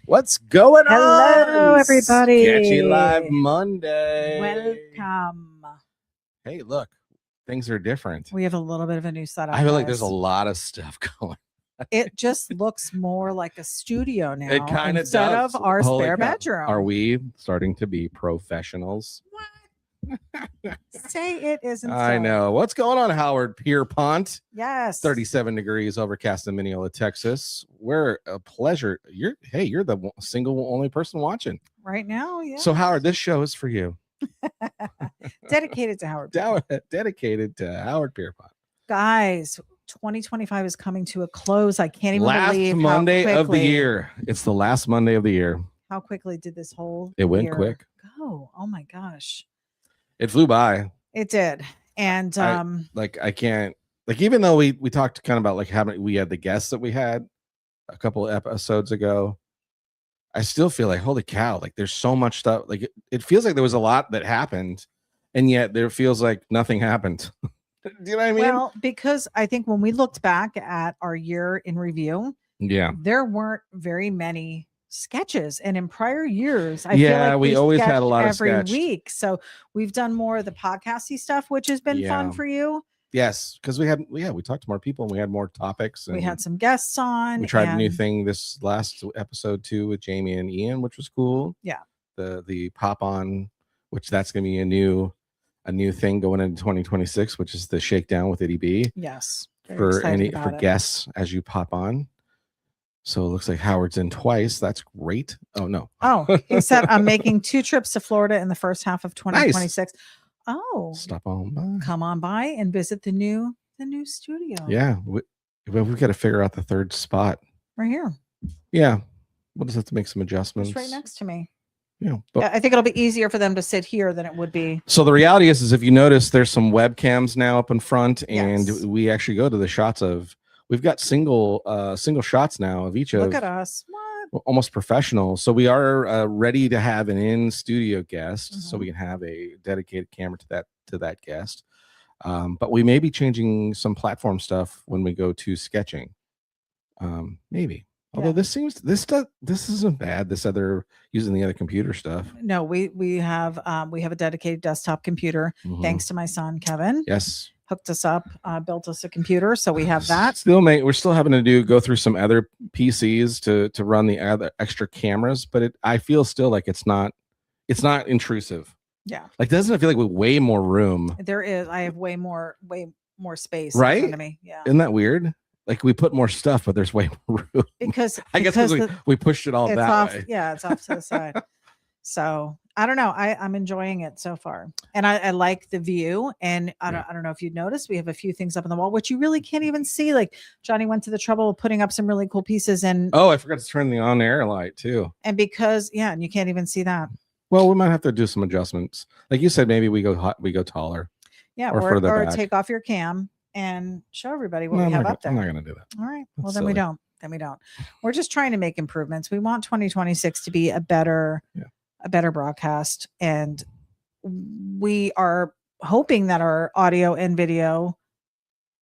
What's going on? Hello, everybody. Sketchy Live Monday. Welcome. Hey, look, things are different. We have a little bit of a new setup. I feel like there's a lot of stuff going. It just looks more like a studio now. It kind of instead does. of our Holy spare cow. bedroom. Are we starting to be professionals? Say it isn't. I so. know. What's going on, Howard Pierpont? Yes. 37 degrees, overcast in Mineola, Texas. We're a pleasure. You're the single only person watching right now. Yeah. So Howard, this show is for you. Dedicated to Howard. Dedicated to Howard Pierpont. Guys, 2025 is coming to a close. I can't even believe last Monday of the year. It's the last Monday of the year. How quickly did this whole it went year quick go? Oh my gosh. It flew by. It did. And I can't, like, even though we talked kind of about like how we had the guests that we had a couple of episodes ago, I still feel like, holy cow, like there's so much stuff. Like it feels like there was a lot that happened, and yet there feels like nothing happened. Do you know what I mean? Well, because I think when we looked back at our year in review, there weren't very many sketches, and in prior years I feel like we always had a lot every of week. So we've done more of the podcasty stuff, which has been fun for you. Yes, because we talked to more people and we had more topics. And we had some guests on. We tried a new thing this last episode too with Jamie and Ian, which was cool. Yeah, the pop on, which that's gonna be a new thing going into 2026, which is the shakedown with Eddie B. Yes, for guests as you pop on. So it looks like Howard's in twice. That's great. Oh no. Oh, he said I'm making 2 trips to Florida in the first half of 2026. Nice. Oh, stop on by. Come on by and visit the new studio. Yeah, we've got to figure out the third spot right here. Yeah, we'll just have to make some adjustments. It's right next to me. Yeah, I think it'll be easier for them to sit here than it would be. So the reality is if you notice, there's some webcams now up in front, and we actually go to the shots of. We've got single shots now of each of. Look at us. What? Almost professional. So we are ready to have an in-studio guest, so we can have a dedicated camera to that guest. But we may be changing some platform stuff when we go to sketching. Maybe. Although this isn't bad. This other using the other computer stuff. No, we have a dedicated desktop computer thanks to my son Kevin. Yes. Hooked us up, built us a computer, so we have that. We're still having to go through some other PCs to run the other extra cameras, but I feel still like it's not intrusive. Yeah, like doesn't it feel like with way more room? There is. I have way more space right in front of me. Yeah, isn't that weird? Like we put more stuff, but there's way more room because I guess we pushed it all that way. Yeah, it's off to the side. So I don't know. I'm enjoying it so far, and I like the view. And I don't know if you'd noticed, we have a few things up on the wall which you really can't even see. Like Johnny went to the trouble of putting up some really cool pieces, and I forgot to turn the on-air light too. And because and you can't even see that. Well, we might have to do some adjustments. Like you said, maybe we go taller. Yeah, or take off your cam and show everybody what we have up there. I'm not going to do that. All right. Well, then we don't. We're just trying to make improvements. We want 2026 to be a better broadcast, and we are hoping that our audio and video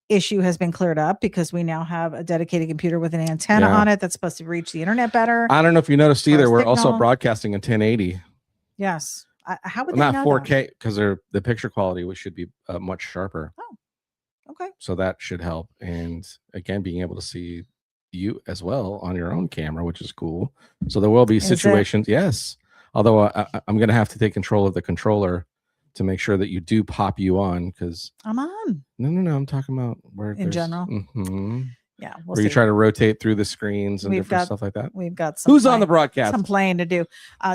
issue has been cleared up because we now have a dedicated computer with an antenna on it that's supposed to reach the internet better. I don't know if you noticed either. We're also broadcasting in 1080. Yes. How would they not know 4K because the picture quality should be much sharper. Oh, okay. So that should help, and again, being able to see you as well on your own camera, which is cool. So there will be situations. Yes. Although I'm going to have to take control of the controller to make sure that you do pop you on because I'm on. No. I'm talking about where in general. Yeah. Where you try to rotate through the screens and different stuff like that. We've got some. Who's on the broadcast? Some playing to do.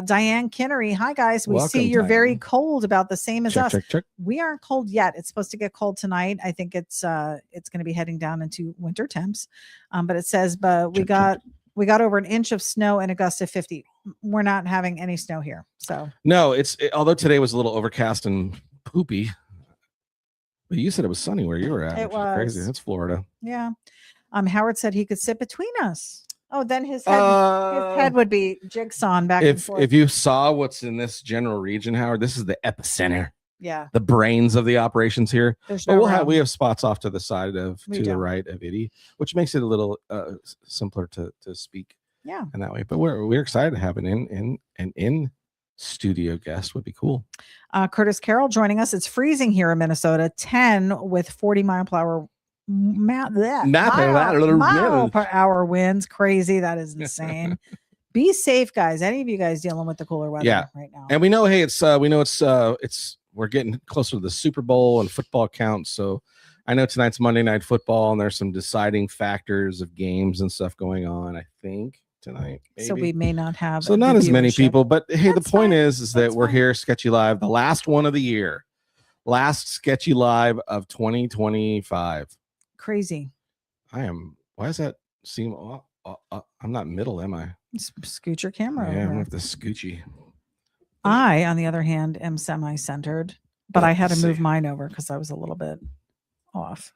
Diane Kinnery. Hi guys. We see you're very cold, about the same as us. Check. We aren't cold yet. It's supposed to get cold tonight. I think it's going to be heading down into winter temps. But it says, we got over an inch of snow in Augusta 50. We're not having any snow here. So no, although today was a little overcast and poopy. But you said it was sunny where you were at. It was crazy. That's Florida. Yeah. Howard said he could sit between us. Oh, then his head would be jigsawing back and forth. If you saw what's in this general region, Howard, this is the epicenter. Yeah. The brains of the operations here. But we have spots off to the side of the right of Eddie, which makes it a little simpler to speak. Yeah. And that way, but we're excited to have an in studio guest. Would be cool. Curtis Carroll joining us. It's freezing here in Minnesota, 10 with 40 mile per hour winds. Crazy. That is insane. Be safe, guys. Any of you guys dealing with the cooler weather right now? And we know, hey, it's we're getting closer to the Super Bowl and football counts. So I know tonight's Monday Night Football, and there's some deciding factors of games and stuff going on, I think, tonight. Maybe. So we may not have not as many people, but hey, the point is that we're here, Sketchy Live, the last one of the year, last Sketchy Live of 2025. Crazy. Why does that seem I'm not middle, am I? Scoot your camera over. I'm gonna have to scoochy. I, on the other hand, am semi-centered, but I had to move mine over because I was a little bit off.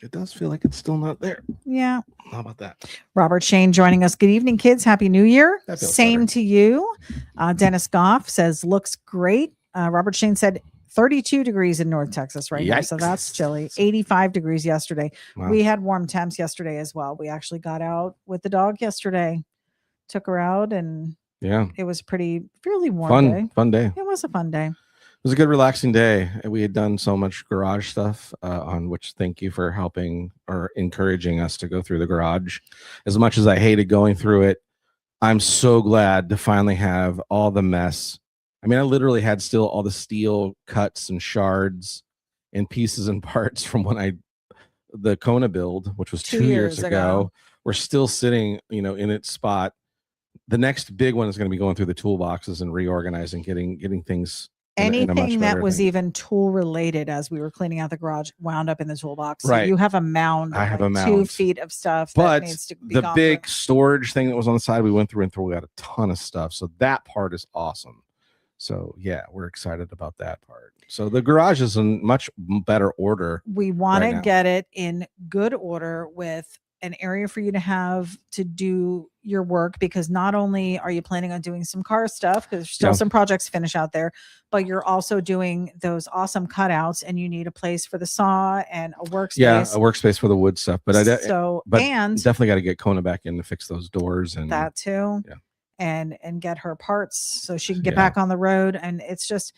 It does feel like it's still not there. Yeah. How about that? Robert Shane joining us. Good evening, kids. Happy New Year. Same to you. Dennis Goff says, looks great. Robert Shane said 32 degrees in North Texas right now. So that's chilly. 85 degrees yesterday. Wow. We had warm temps yesterday as well. We actually got out with the dog yesterday, took her out, and it was fairly warm day. Fun day. It was a fun day. It was a good, relaxing day. We had done so much garage stuff, on which thank you for helping or encouraging us to go through the garage. As much as I hated going through it, I'm so glad to finally have all the mess. I mean, I literally had still all the steel cuts and shards and pieces and parts from when the Kona build, which was 2 years ago. We're still sitting, in its spot. The next big one is going to be going through the toolboxes and reorganizing, getting things. Anything that was even tool related as we were cleaning out the garage wound up in the toolbox. So you have a mound. I have a mound. 2 feet of stuff. But that needs to be the big storage thing that was on the side, we went through and threw out a ton of stuff. So that part is awesome. So yeah, we're excited about that part. So the garage is in much better order. We want to get it in good order with an area for you to have to do your work, because not only are you planning on doing some car stuff, because there's still some projects to finish out there, but you're also doing those awesome cutouts, and you need a place for the saw and a workspace. Yeah, a workspace for the wood stuff. But and definitely got to get Kona back in to fix those doors and that too. Yeah. And get her parts so she can get back on the road. And it's just,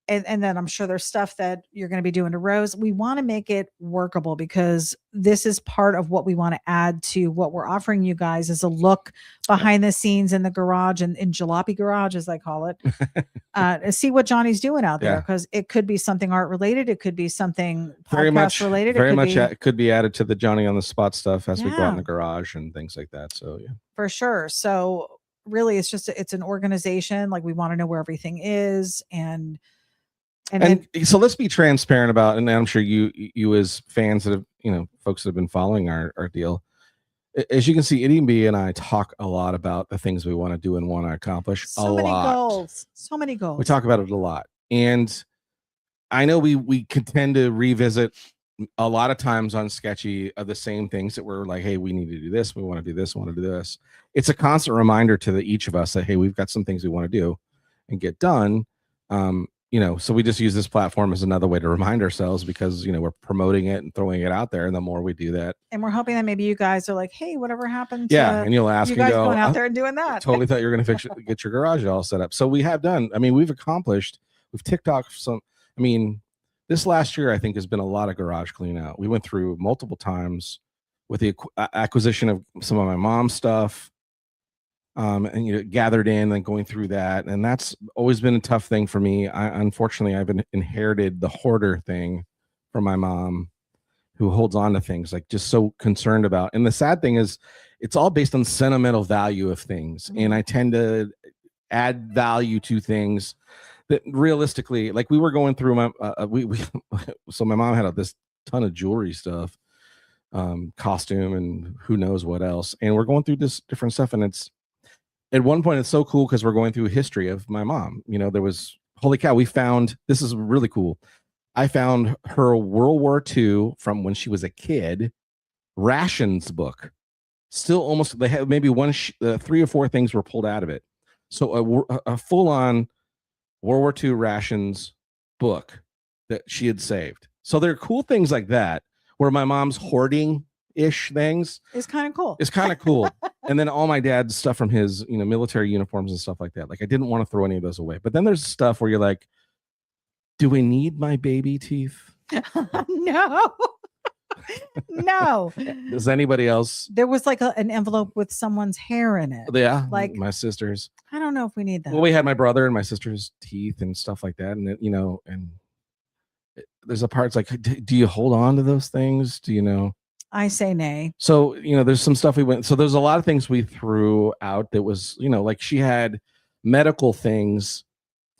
and then I'm sure there's stuff that you're going to be doing to Rose. We want to make it workable, because this is part of what we want to add to what we're offering you guys, is a look behind the scenes in the garage, and in Jalopy Garage, as I call it, see what Johnny's doing out there. Because it could be something art related. It could be something podcast related. It could be added to the Johnny on the spot stuff as we go out in the garage and things like that. So yeah, for sure. So really, it's an organization. Like, we want to know where everything is, and so let's be transparent about, and I'm sure you as fans that have, folks that have been following our deal, as you can see, Eddie and B and I talk a lot about the things we want to do and want to accomplish. So many goals. We talk about it a lot. And I know we tend to revisit a lot of times on Sketchy of the same things that we're like, hey, we need to do this. We want to do this. We want to do this. It's a constant reminder to each of us that, hey, we've got some things we want to do and get done. So we just use this platform as another way to remind ourselves, because, we're promoting it and throwing it out there. And the more we do that, and we're hoping that maybe you guys are like, hey, whatever happened to and you'll ask you guys going out there and doing that. I totally thought you were going to get your garage all set up. So we have done, we've ticked off some, this last year, I think, has been a lot of garage clean out. We went through multiple times with the acquisition of some of my mom's stuff. And gathered in and going through that, and that's always been a tough thing for me. Unfortunately, I've inherited the hoarder thing from my mom, who holds on to things, like, just so concerned about. And the sad thing is, it's all based on sentimental value of things, and I tend to add value to things that realistically, like, we were going through my so my mom had this ton of jewelry stuff, costume, and who knows what else, and we're going through this different stuff, and at one point, it's so cool because we're going through history of my mom. There was, holy cow, this is really cool. I found her World War II from when she was a kid rations book. Still almost, they had maybe 3 or 4 things were pulled out of it. So a full-on World War II rations book that she had saved. So there are cool things like that, where my mom's hoarding ish things It's kind of cool. is kind of cool. And then all my dad's stuff from his, military uniforms and stuff like that. Like I didn't want to throw any of those away. But then there's stuff where you're like, do we need my baby teeth? No. No. Does anybody else? There was like an envelope with someone's hair in it. Yeah, Like, my sister's. I don't know if we need that. Well, we had my brother and my sister's teeth and stuff like that, and and there's a part it's like, do you hold on to those things? Do you know? I say nay. So there's some stuff we went. So there's a lot of things we threw out that was like she had medical things.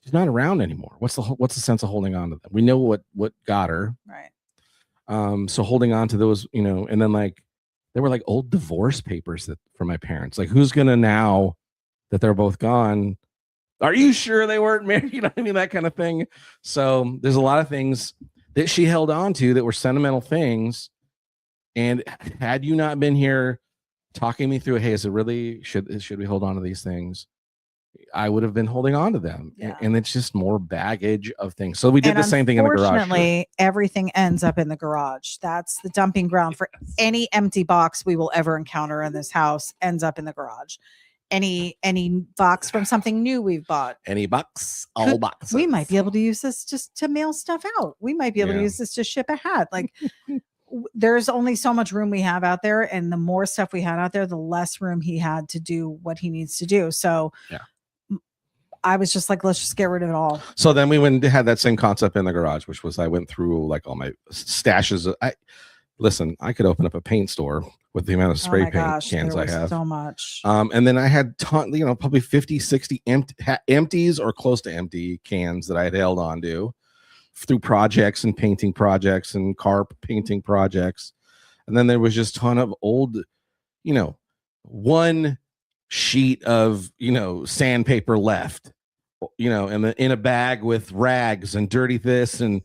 She's not around anymore. What's the sense of holding on to them? We know what got her. Right. So holding on to those, and then like there were like old divorce papers from my parents. Like who's gonna now that they're both gone? Are you sure they weren't married? You know what I mean? That kind of thing. So there's a lot of things that she held on to that were sentimental things. And had you not been here talking me through, hey, is it really should we hold on to these things? I would have been holding on to them. Yeah. And it's just more baggage of things. So we did the same thing in the garage. Unfortunately, everything ends up in the garage. That's the dumping ground for any empty box we will ever encounter in this house ends up in the garage. Any box from something new we've bought. Any box, all boxes. We might be able to use this just to mail stuff out. We might be able to use this to ship a hat. Like there's only so much room we have out there. And the more stuff we had out there, the less room he had to do what he needs to do. So yeah. I was just like, let's just get rid of it all. So then we went and had that same concept in the garage, which was I went through like all my stashes. I could open up a paint store with the amount of spray paint cans I have. So much. And then I had probably 50, 60 empties or close to empty cans that I had held on to through projects and painting projects and car painting projects. And then there was just a ton of old, one sheet of, sandpaper left, and in a bag with rags and dirty this and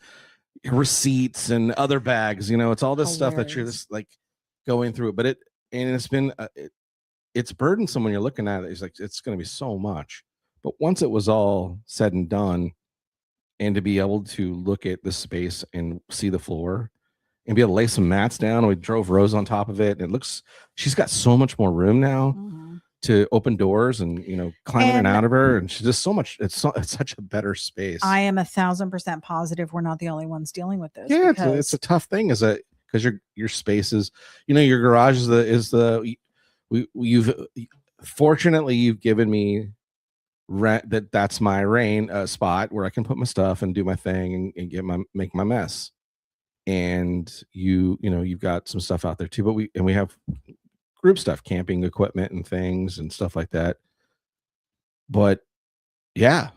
receipts and other bags, it's all this stuff that you're just like going through. But it's been, it's burdensome when you're looking at it. It's like, it's going to be so much. But once it was all said and done, and to be able to look at the space and see the floor and be able to lay some mats down, we drove Rose on top of it. And she's got so much more room now. To open doors and climb in and out of her, and she's just so much. It's such a better space. I am 1,000% positive we're not the only ones dealing with this. Yeah, it's a tough thing, because your space is, your garage fortunately you've given me that's my rain spot where I can put my stuff and do my thing and make my mess, and you've got some stuff out there too. But we have group stuff, camping equipment and things and stuff like that. But yeah,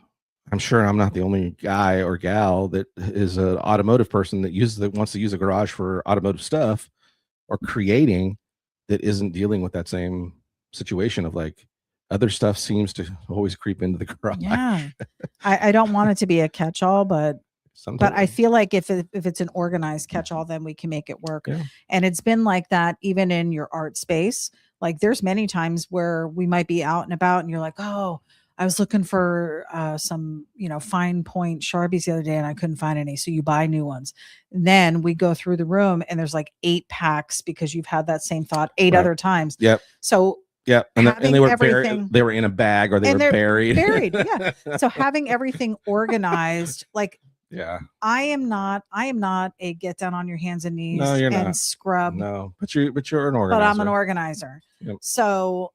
I'm sure I'm not the only guy or gal that is an automotive person that wants to use a garage for automotive stuff or creating, that isn't dealing with that same situation of like other stuff seems to always creep into the garage. Yeah. I don't want it to be a catch-all, but I feel like if it's an organized catch-all, then we can make it work. Yeah. And it's been like that even in your art space. Like there's many times where we might be out and about and you're like, oh, I was looking for some, fine point Sharpies the other day and I couldn't find any. So you buy new ones. And then we go through the room and there's like 8 packs because you've had that same thought 8 other times. Yep. So yeah, and they were buried. They were in a bag or they were buried. Buried, yeah. So having everything organized, like. Yeah. I am not a get down on your hands and knees and not. Scrub. No, but you're an organizer. But I'm an organizer. Yep. So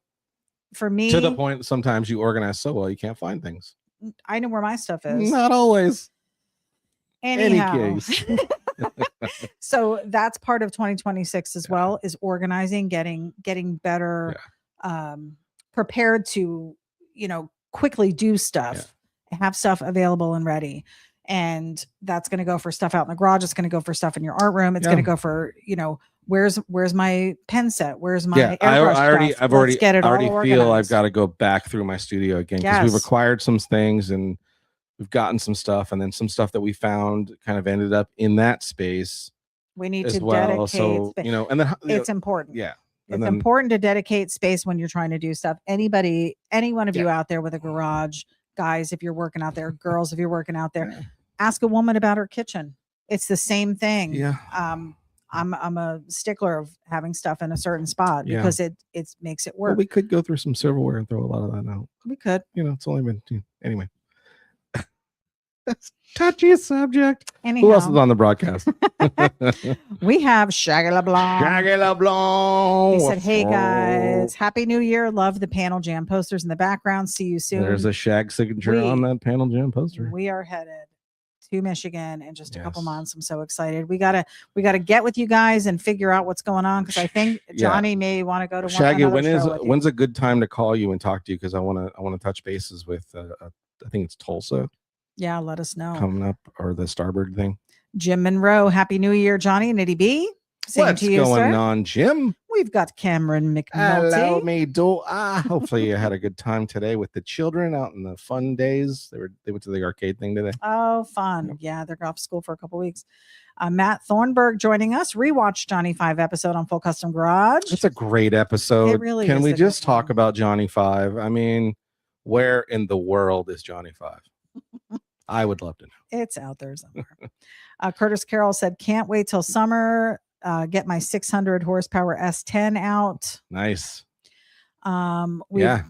for me, to the point, sometimes you organize so well you can't find things. I know where my stuff is. Not always. Anyhow. Any case. So that's part of 2026 as well, is organizing, getting better, prepared to, quickly do stuff, have stuff available and ready. And that's going to go for stuff out in the garage. It's going to go for stuff in your art room. It's going to go for, where's my pen set? Where's my airbrush I've already feel I've got to go back through my studio again, because we've acquired some things and we've gotten some stuff, and then some stuff that we found kind of ended up in that space. We need to dedicate. So, and then it's important. Yeah. It's important to dedicate space when you're trying to do stuff. Any one of you out there with a garage, guys, if you're working out there, girls, if you're working out there, ask a woman about her kitchen. It's the same thing. Yeah. I'm a stickler of having stuff in a certain spot Yeah. because it makes it Well, work. we could go through some silverware and throw a lot of that out. We could. It's only been anyway. That's touchy subject. Anyhow, Who else is on the broadcast? we have Shaggy LeBlanc. Shaggy LeBlanc. He said, "Hey guys, Happy New Year! Love the panel jam posters in the background. See you soon." There's a Shag signature on that panel jam poster. We are headed to Michigan in just a couple Yes. months. I'm so excited. We gotta get with you guys and figure out what's going on because I think Johnny may want to go to Shaggy. another When's a good time to call you and talk to you? Because I want to touch bases with I think it's Tulsa Yeah, let us know. coming up, or the Starboard thing. Jim Monroe, Happy New Year, Johnny and Eddie B. Same What's to you, going sir. on, Jim? We've got Cameron Hello, McNulty. me do. Hopefully you had a good time today with the children out in the fun days. They went to the arcade thing today. Oh, fun. Yep. Yeah, they're off school for a couple weeks. Matt Thornburg joining us. Rewatch Johnny 5 episode on Full Custom Garage. It's a great episode. It really Can is we a good just talk one. about Johnny 5? I mean, where in the world is Johnny 5? I would love to know. It's out there somewhere. Curtis Carroll said, "Can't wait till summer. Get my 600 horsepower S10 out." Nice. We've, Yeah.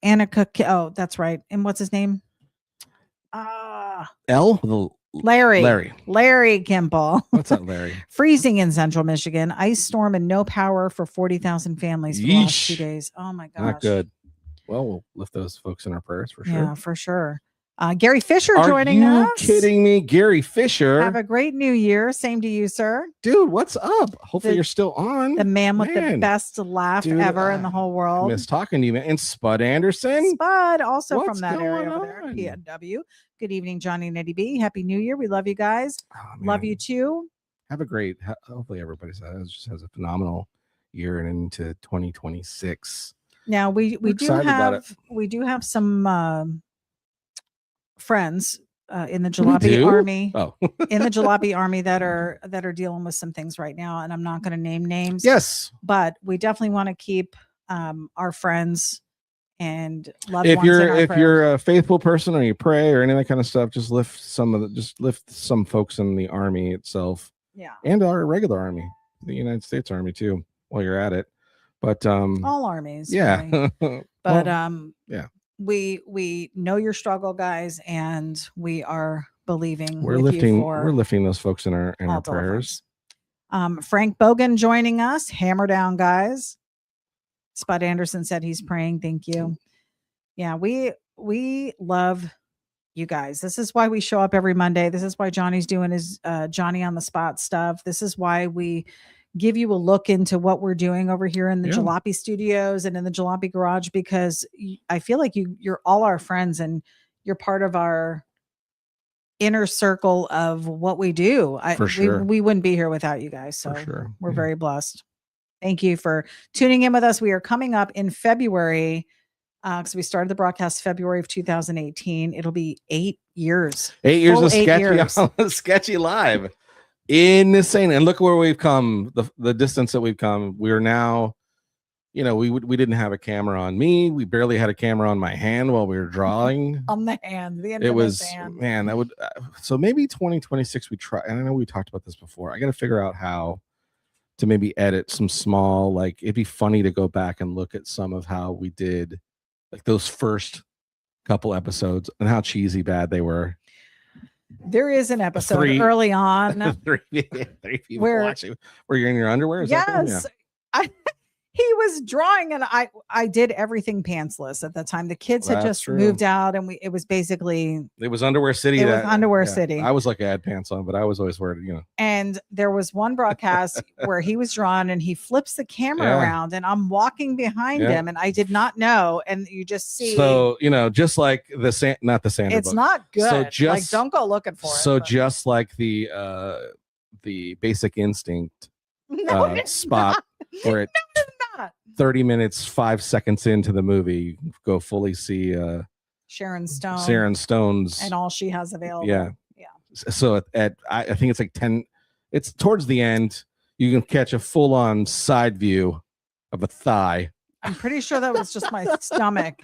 Annika. Oh, that's right. And what's his name? Larry. Larry Kimball. What's up, Larry? Freezing in central Michigan. Ice storm and no power for 40,000 families for the last Yeesh. 2 days. Oh my gosh. Not good. Well, we'll lift those folks in our prayers for sure. Yeah, for sure. Gary Fisher Are joining you us. kidding me? Gary Fisher. Have a great new year. Same to you, sir. Dude, what's up? Hopefully The- you're still on. The man with the Man. best laugh Dude, ever in the whole world. Miss talking to you, man. And Spud Anderson. Spud, also What's from that area going over there, on? PNW. Good evening, Johnny and Eddie B. Happy New Year. We love you guys. Oh, Love man. you too. Have a great. Hopefully everybody just has a phenomenal year and into 2026. Now we We're do excited about have some friends in the We Jalopy do? army Oh, in the Jalopy army that are dealing with some things right now, and I'm not going to name names. yes. But we definitely want to keep our friends and loved If ones in our you're prayers. a faithful person or you pray or any of that kind of stuff, just lift some folks in the army itself Yeah, and our regular army, the United States Army too, while you're at it. But all armies. yeah. really. But yeah. we know your struggle, guys, and we are believing we're with you for lifting those folks in our all prayers. deliverance. Frank Bogan joining us. Hammer down, guys. Spud Anderson said he's praying. Thank you. Yeah, we love you guys. This is why we show up every Monday. This is why Johnny's doing his Johnny on the spot stuff. This is why we give you a look into what we're doing over here in the Yeah. Jalopy studios and in the Jalopy garage, because I feel like you're all our friends and you're part of our inner circle of what we do. For sure. We wouldn't be here without you guys. So For sure. we're Yeah. very blessed. Thank you for tuning in with us. We are coming up in February because we started the broadcast February of 2018. It'll be 8 years. 8 years Full of 8 years. sketchy live. Insane. And look where we've come, the distance that we've come. We are now, we didn't have a camera on me. We barely had a camera on my hand while we were drawing. On the hand, the It infamous was, hand. man, that would, so maybe 2026 we try. And I know we talked about this before. I got to figure out how to maybe edit some small, like, it'd be funny to go back and look at some of how we did, like, those first couple episodes and how cheesy bad they were. There is an episode Three- early on. three people Where- watching. Where you're in your underwear? Is that the one? Yes. He was drawing and I did everything pantsless at that time. The kids had That's just true. moved out and it was basically, Yeah. It was Underwear City. It was Underwear City. I was like, I had pants on, but I was always wearing, and there was one broadcast where he was drawn and he flips the camera Yeah. around and I'm walking behind Yeah. him and I did not know. And you just see, So, just like not the Sandra it's book. not good. So Like, just- don't go looking for it. So but- just like the Basic Instinct no, it's spot where it not. 30 minutes 5 seconds into the movie you go fully see Sharon Stone. Sharon Stone's And all she has available. Yeah. Yeah. So I think it's like 10, it's towards the end, you can catch a full-on side view of a thigh. I'm pretty sure that was just my stomach.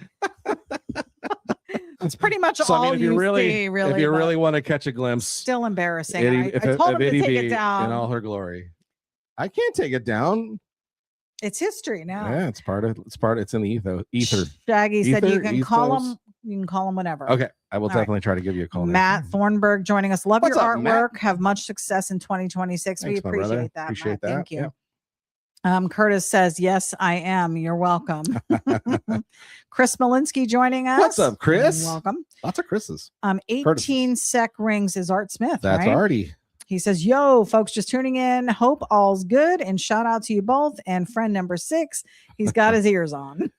It's pretty much So, all I mean, if you you really, see, really. if you but really want to catch a glimpse, still embarrassing. Itty- I told him to Itty take it Bee down. in all her glory. I can't take it down. It's history now. Yeah, it's in the ether. Shaggy said you Ether, can call ethos. him. You can call him whenever. Okay, I will All right. definitely try to give you a call. Matt Thornburg joining us. Love What's your up, Matt? artwork. Have much success in 2026. Thanks, We my brother. appreciate that. Appreciate Matt. that. Thank you. Curtis says, yes, I am. You're welcome. Chris Malinsky joining us. What's up, Chris? Welcome. Lots of Chris's. 18 Curtis's. sec rings is Art Smith. That's right? Artie. He says, yo, folks, just tuning in. Hope all's good. And shout out to you both. And friend number 6, he's got his ears on.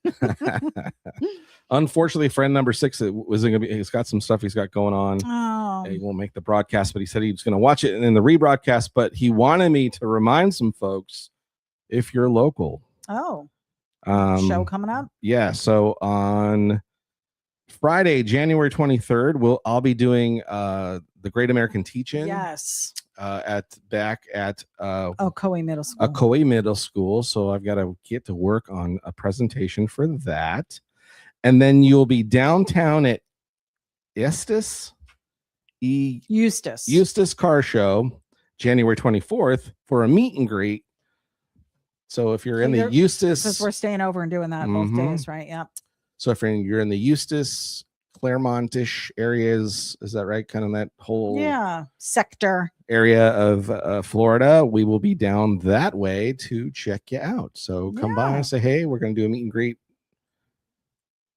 Unfortunately, friend number 6 wasn't gonna be. He's got some stuff he's got going on. Oh, He won't make the broadcast, but he said he was going to watch it in the rebroadcast. But he wanted me to remind some folks, if you're local, show coming up. Yeah. So on Friday, January 23rd, I'll be doing the Great American Teach-In. Yes. Back at Ocoee Middle School. Ocoee Middle School. So I've got to get to work on a presentation for that. And then you'll be downtown at Eustace Car Show, January 24th, for a meet and greet. So if you're in the Eustace, because we're staying over and doing that both days, right? Yep. So if you're in the Eustace, Claremont-ish areas, is that right? Kind of that whole sector area of Florida, we will be down that way to check you out. So come by and say, hey, we're going to do a meet and greet.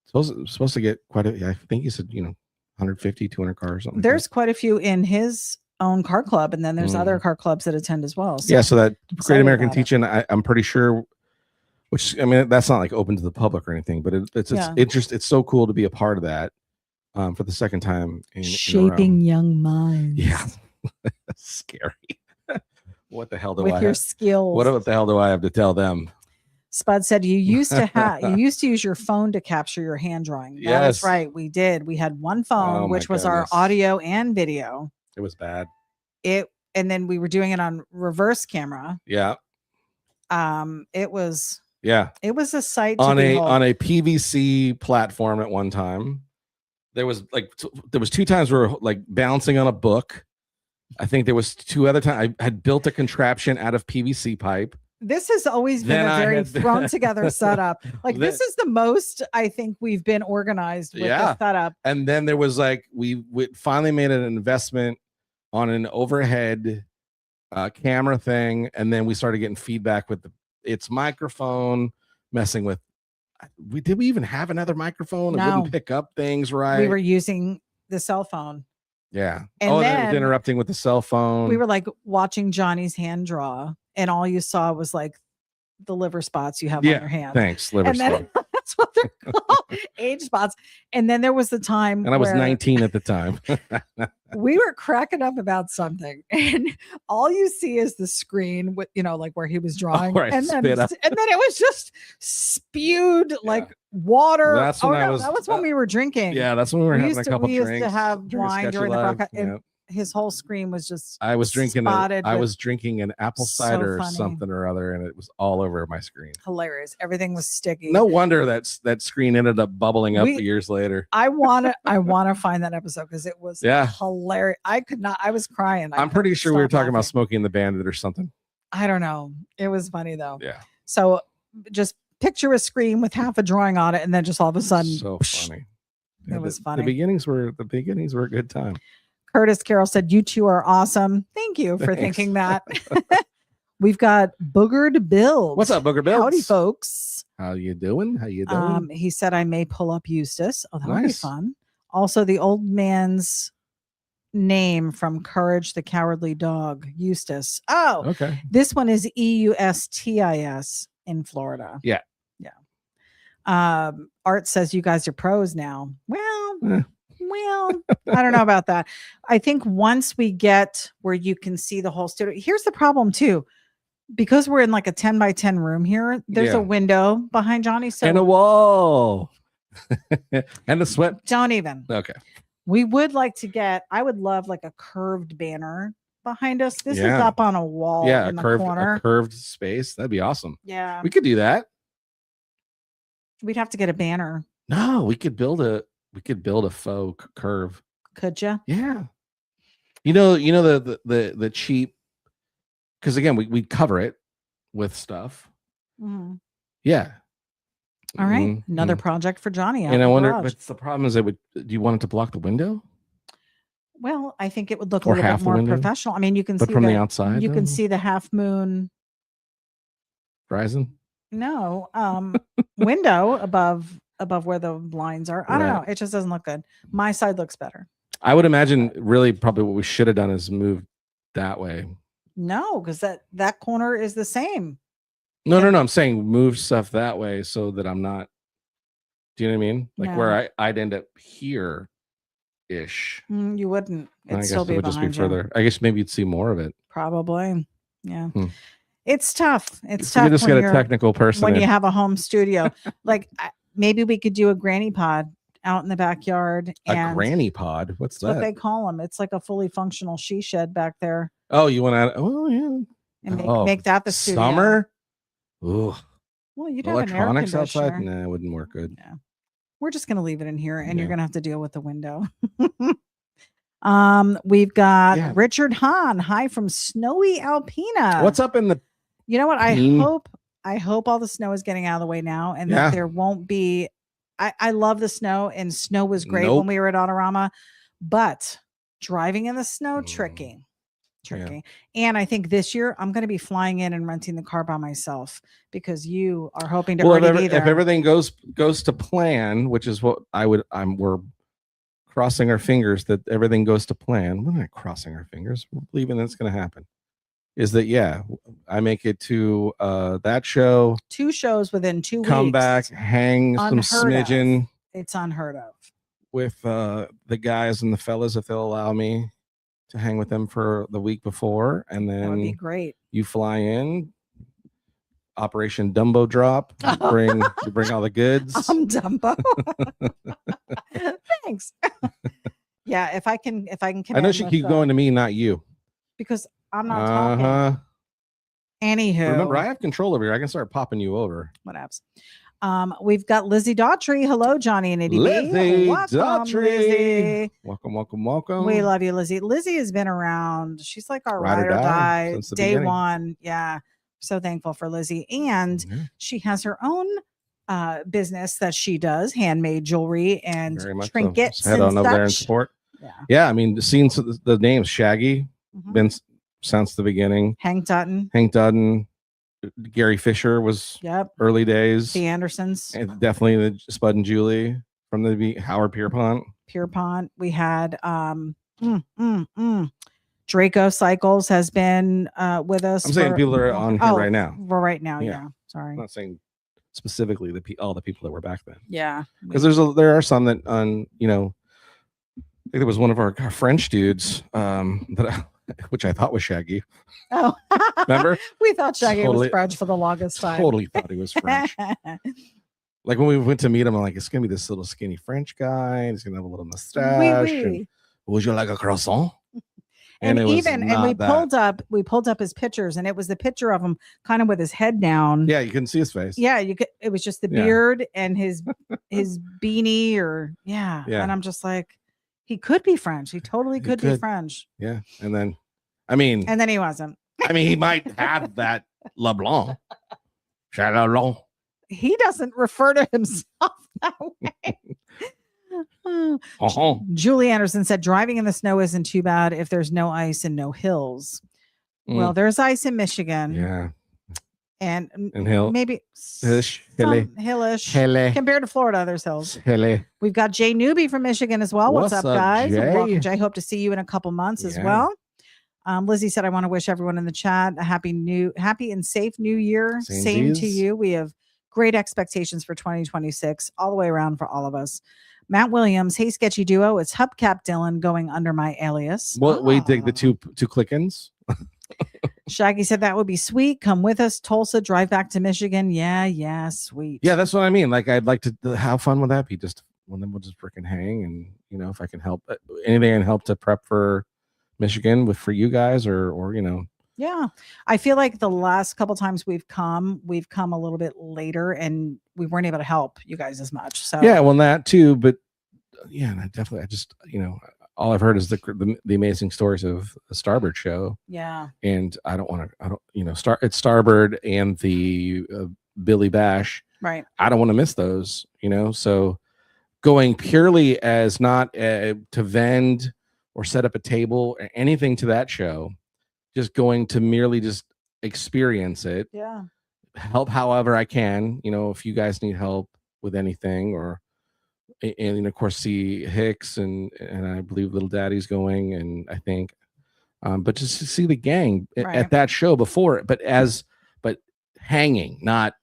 Supposed to get quite a, I think you said, 150, 200 cars. Something There's quite a few in his own car club, and then there's other car clubs that attend as well. So so that Great American Teach-In, I'm pretty sure, which, I mean, that's not like open to the public or anything, but it's so cool to be a part of that for the second time shaping young minds. Yeah. Scary. What the hell do with your skills? What the hell do I have to tell them? Spud said you used to use your phone to capture your hand drawing. That's right. We did. We had one phone, which was our audio and video. It was bad. And then we were doing it on reverse camera. Yeah. It was a sight on a PVC platform at one time. There was 2 times we were like bouncing on a book. I think there was 2 other times I had built a contraption out of PVC pipe. This has always been a very thrown together setup. Like this is the most I think we've been organized with the setup. And then there was we finally made an investment on an overhead camera thing, and then we started getting feedback with its microphone messing with. Did we even have another microphone? It wouldn't pick up things right. We were using the cell phone. Yeah. And then it was interrupting with the cell phone. We were like watching Johnny's hand draw, and all you saw was like the liver spots you have on your hand. Thanks, liver spots. That's what they're called, age spots. And then there was the time, and I was 19 at the time. We were cracking up about something, and all you see is the screen with like where he was drawing, and then it was just spewed like water. That was when we were drinking. Yeah, that's when we were having a couple drinks. We used to have wine during the broadcast. His whole screen was just I was drinking an apple cider or something or other, and it was all over my screen. Hilarious. Everything was sticky. No wonder that screen ended up bubbling up years later. I want to find that episode because it was hilarious. I was crying. I'm pretty sure we were talking about Smokey and the Bandit or something. I don't know. It was funny though. Yeah. So just picture a screen with half a drawing on it, and then just all of a sudden, so funny. It was funny. The beginnings were a good time. Curtis Carroll said, you two are awesome. Thank you for thinking that. We've got Boogered Bill. What's up, Booger Bill? Howdy, folks. How you doing? He said, I may pull up Eustace. Oh, that would be fun. Also, the old man's name from Courage the Cowardly Dog, Eustace. Oh, okay. This one is EUSTIS in Florida. Yeah. Art says you guys are pros now. Well, I don't know about that. I think once we get where you can see the whole studio, here's the problem too. Because we're in like a 10 by 10 room here, there's a window behind Johnny. So and a wall. And the sweat. Don't even. Okay. We would like to I would love like a curved banner behind us. This is up on a wall in the corner. A curved space. That'd be awesome. Yeah. We could do that. We'd have to get a banner. No, we could build We could build a faux curve. Could you? Yeah. The cheap, because again, we'd cover it with stuff. Mhm. Yeah. All right. Mhm, Another mhm. project for Johnny. Out And in I the wonder, garage. but the problem is do you want it to block the window Well, I think it would look a or little bit half the more window? professional. I mean, you can But see from the the outside, you can though? see the half moon. Horizon? No, window above where the blinds are. I don't Right. know. It just doesn't look good. My side looks better. I would imagine really probably what we should have done is move that way. No, because that corner is the same. No, And- I'm saying move stuff that way so that I'm not. Do you know what I mean? Like No. where I'd end up here ish. You wouldn't. I It'd guess still it be would just be behind you. further. I guess maybe you'd see more of it. Probably. Yeah. Hmm. It's tough. It's So we tough just when get a technical person. when in. you have a home studio. Like maybe we could do a granny pod out in the backyard. A And granny pod. What's that's what that? they call them. It's like a fully functional she shed back there. Oh, you want to? Oh, yeah. And make that the studio. Summer. Ooh, Well, you'd have an air electronics outside. conditioner. Nah, it wouldn't work good. Yeah. We're just gonna leave it in here, and you're Yeah. gonna have to deal with the window. We've got Yeah. Richard Hahn. Hi from snowy Alpena. What's up in the? You know what? I Peen? hope all the snow is getting out of the way now, and Yeah. that there won't be. I love the snow, and snow was great Nope. when we were at Autorama, but driving in the snow, tricky. Yeah. And I think this year I'm going to be flying in and renting the car by myself because you are hoping to Well, already be there. if everything goes to plan, which is what we're crossing our fingers that everything goes to plan. We're not crossing our fingers. We're believing that's going to happen. Is that I make it to that show, 2 shows within 2 weeks. come back, hang some Unheard of. smidgen It's unheard of. with the guys and the fellas if they'll allow me to hang with them for the week before, and That would be then great. you fly in. Operation Dumbo Drop. You bring all the goods. Dumbo. Thanks. Yeah, if I can come I know in she with, keep going to me, not you. because I'm not talking. Anywho, Remember, I have control over here. I can start popping you over. whatevs. We've got Lizzie Daughtry. Hello, Johnny and Eddie B. Lizzie Welcome, Daughtry. Lizzie. Welcome. We love you, Lizzie. Lizzie has been around. She's like our Ride or ride or die die since the day beginning. one. Yeah. So thankful for Lizzie. And Yeah, she has her own business that she does, handmade jewelry and very much so. trinkets. Head on and over there and such. support. Yeah. Yeah, I mean, seeing the names Shaggy Mhm. been since the beginning. Hank Dutton. Hank Dudden, Gary Fisher was Yep. early days. The Andersons. And definitely the Spud and Julie from Howard Pierpont. Pierpont. We had Draco Cycles has been with us. I'm saying people that are on here right now. For right now, Yeah. yeah. Sorry. I'm not saying specifically all the people that were back then, Yeah. because there are some that I think there was one of our French dudes which I thought was Shaggy. Oh, Remember? we thought Shaggy Totally- was French for the longest time. Totally thought he was French. Like when we went to meet him, I'm like, it's gonna be this little skinny French guy, and he's gonna have a little mustache. Oui, And, oui. would you like a croissant? And it was even and not we that. pulled up his pictures, and it was the picture of him kind of with his head down. Yeah, you couldn't see his face. Yeah, you could. It was just the Yeah. beard and his beanie, or yeah. Yeah. And I'm just like, he could be French. He totally He could be could. French. Yeah, and then, I mean, And then he wasn't. he might have that LeBlanc. Chalon. He doesn't refer to himself that way. Uh-huh. Julie Anderson said, driving in the snow isn't too bad if there's no ice and no hills. Well, there's ice in Michigan. Yeah, And and hill. maybe Hillish. some hillish. Hilly. Compared to Florida, there's hills. Hilly. We've got Jay Newby from Michigan as well. What's up, guys? Jay? Welcome, Jay. Hope to see you in a couple months as Yeah. well. Lizzie said, I want to wish everyone in the chat a happy and safe new year. Same to Samesies. you. We have great expectations for 2026 all the way around for all of us. Matt Williams, hey, sketchy duo. It's Hubcap Dylan going under my alias. Well, we dig the Ah. two click-ins. Shaggy said that would be sweet. Come with us, Tulsa, drive back to Michigan. Yeah, sweet. Yeah, that's what I mean. Like, I'd like to. How fun would that be? Just well, then we'll just freaking hang, and if I can help, anything I can help to prep for Michigan for you guys, or Yeah. I feel like the last couple times we've come a little bit later, and we weren't able to help you guys as much. So yeah, well, that too. But yeah, and I just, all I've heard is the amazing stories of the Starboard show, Yeah. and I don't, it's Starboard and the Billy Bash. Right. I don't want to miss those, so going purely as not to vend or set up a table or anything to that show, just going to merely just experience it, Yeah. help however I can, if you guys need help with anything, or and of course see Hicks and I believe Little Daddy's going, and I think but just to see the gang Right. at that show before, but hanging, not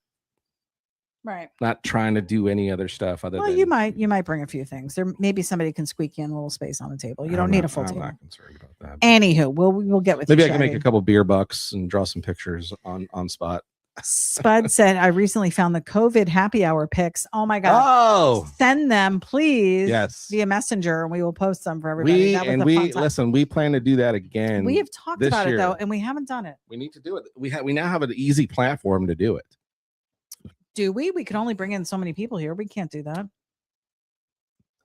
trying to do any other stuff other Well, than. you might bring a few things. There maybe somebody can squeak in a little space on the table. You don't need a full I'm table. not concerned about that. Anywho, we'll get with Maybe you. I can make a couple beer bucks and draw some pictures on spot. Spud said, I recently found the COVID happy hour pics. Oh my God. Oh, send them, please. Yes. Via Messenger, and we will post them for everybody. We plan to do that again. We have talked about it though, and we haven't done it. We need to do it. We now have an easy platform to do it. Do we? We can only bring in so many people here. We can't do that.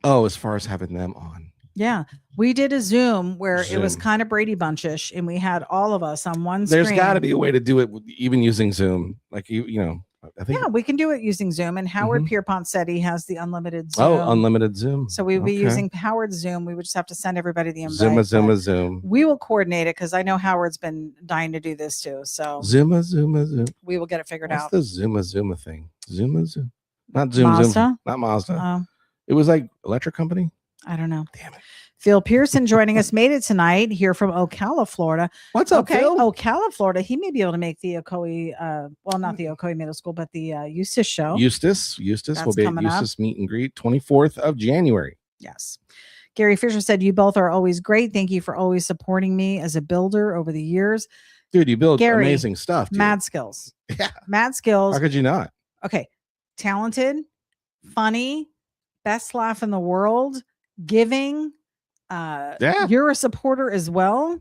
Oh, as far as having them on. Yeah. We did a Zoom where it was kind of Brady Bunchish, and we had all of us on one screen. There's got to be a way to do it even using Zoom. Like, I think. Yeah, we can do it using Zoom. And Howard Pierpont said he has the unlimited Zoom. Oh, unlimited Zoom. So we would be using Howard's Zoom. We would just have to send everybody the invite. Zoom. We will coordinate it because I know Howard's been dying to do this too. So Zoom. We will get it figured out. What's the Zoom thing? Zoom. Not Mazda? Zoom. Not Mazda. It was like electric company. I don't know. Damn it. Phil Pearson joining us, made it tonight here from Ocala, Florida. What's up, Phil? Ocala, Florida. He may be able to make the Ocoee, not the Ocoee Middle School, but the Eustis show. Eustis will be at Eustis meet and greet 24th of January. Yes. Gary Fisher said, you both are always great. Thank you for always supporting me as a builder over the years. Dude, you build amazing stuff. Dude. Mad skills. Yeah. Mad skills. How could you not? Okay. Talented, funny, best laugh in the world, giving. You're a supporter as well.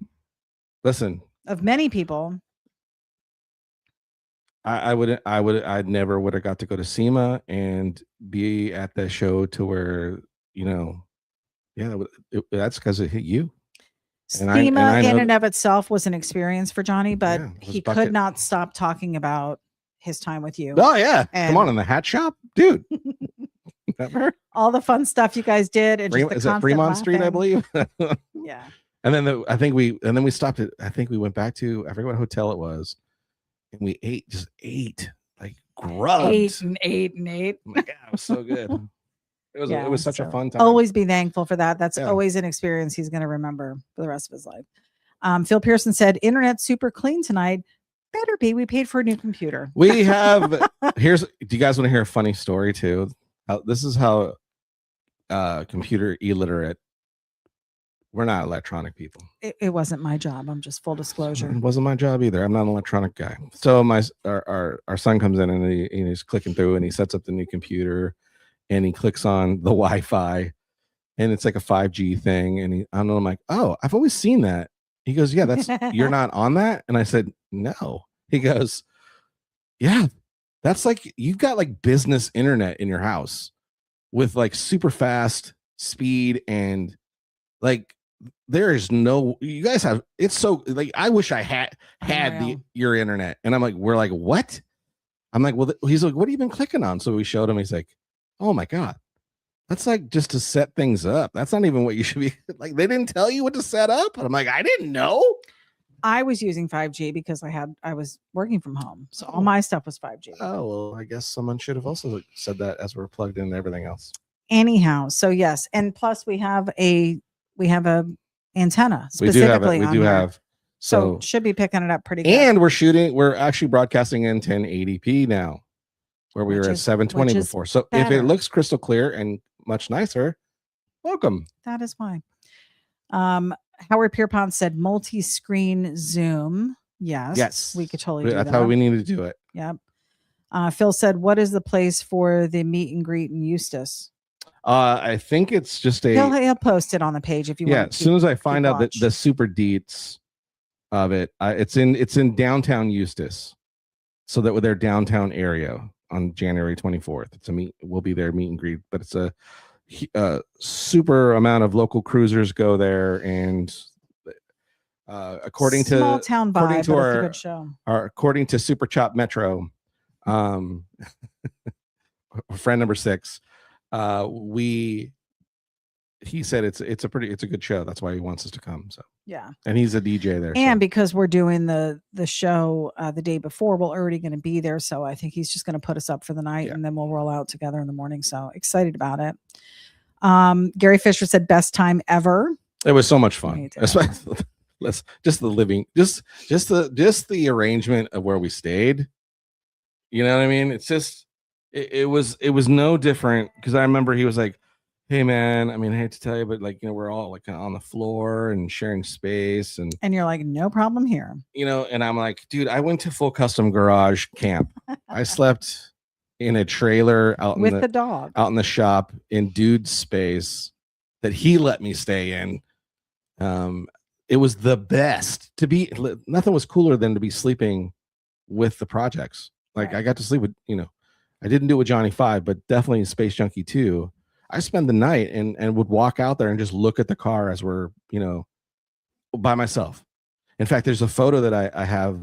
Listen, of many people. I never would have got to go to SEMA and be at the show to where, that's because it hit you. SEMA in and of itself was an experience for Johnny, but he could not stop talking about his time with you. Oh yeah. Come on, in the hat shop, dude. Remember? All the fun stuff you guys did, and is that Fremont Street, I believe? Yeah. And then I think we stopped at, I think we went back to, I forget what hotel it was, and we ate like grubs. Ate. Oh my God, it was so good. It was such a fun time. Always be thankful for that. That's always an experience he's going to remember for the rest of his life. Phil Pearson said, "Internet super clean tonight. Better be. We paid for a new computer." We have. Do you guys want to hear a funny story too? This is how computer illiterate. We're not electronic people. It wasn't my job. I'm just full disclosure. It wasn't my job either. I'm not an electronic guy. So our son comes in and he's clicking through and he sets up the new computer and he clicks on the Wi-Fi and it's like a 5G thing. And I'm like, oh, I've always seen that. He goes, yeah, that's you're not on that. And I said, no. He goes, yeah, that's like you've got like business internet in your house with like super fast speed and like there is no, you guys have, it's so like I wish I had your internet. And I'm like, we're like, what? I'm like, well, he's like, what have you been clicking on? So we showed him. He's like, oh my God, that's like just to set things up. That's not even what you should be like. They didn't tell you what to set up. And I'm like, I didn't know. I was using 5G because I was working from home. So all my stuff was 5G. Oh, well, I guess someone should have also said that as we're plugged in and everything else. Anyhow. So yes. And plus we have a antenna specifically. We do have. So should be picking it up pretty good. And we're actually broadcasting in 1080p now, where we were at 720 before. So if it looks crystal clear and much nicer, welcome. That is why. Howard Pierpont said multi-screen Zoom. Yes. We could totally do that. That's how we need to do it. Yep. Phil said, what is the place for the meet and greet in Eustis? I think it's just He'll post it on the page if you want. Yeah, as soon as I find out the super deets of it, it's in downtown Eustis, so that with their downtown area on January 24th, we'll be there meet and greet. But super amount of local cruisers go there, and according small to town according vibe, to but it's a our, good show. according to Super Chop Metro, friend number 6, he said it's a good show. That's why he wants us to come. So Yeah. and he's a DJ there. And so. because we're doing the show the day before, we're already going to be there. So I think he's just going to put us up for the night, Yeah. and then we'll roll out together in the morning. So excited about it. Gary Fisher said best time ever. It was so much fun. Me too. Just the living, just the arrangement of where we stayed. You know what I mean? It's just it was no different, because I remember he was like, "Hey man, I mean, I hate to tell you, but like, you know, we're all like on the floor and sharing space, and you're like, no problem here. You know, and I'm like, dude, I went to Full Custom Garage camp. I slept in a trailer out with in the dog out in the shop in dude's space that he let me stay in. It was the best to be. Nothing was cooler than to be sleeping with the projects. Like, Right. I got to sleep with, you know, I didn't do it with Johnny 5, but definitely in Space Junkie 2. I spend the night and would walk out there and just look at the car as we're, you know, by myself. In fact, there's a photo that I have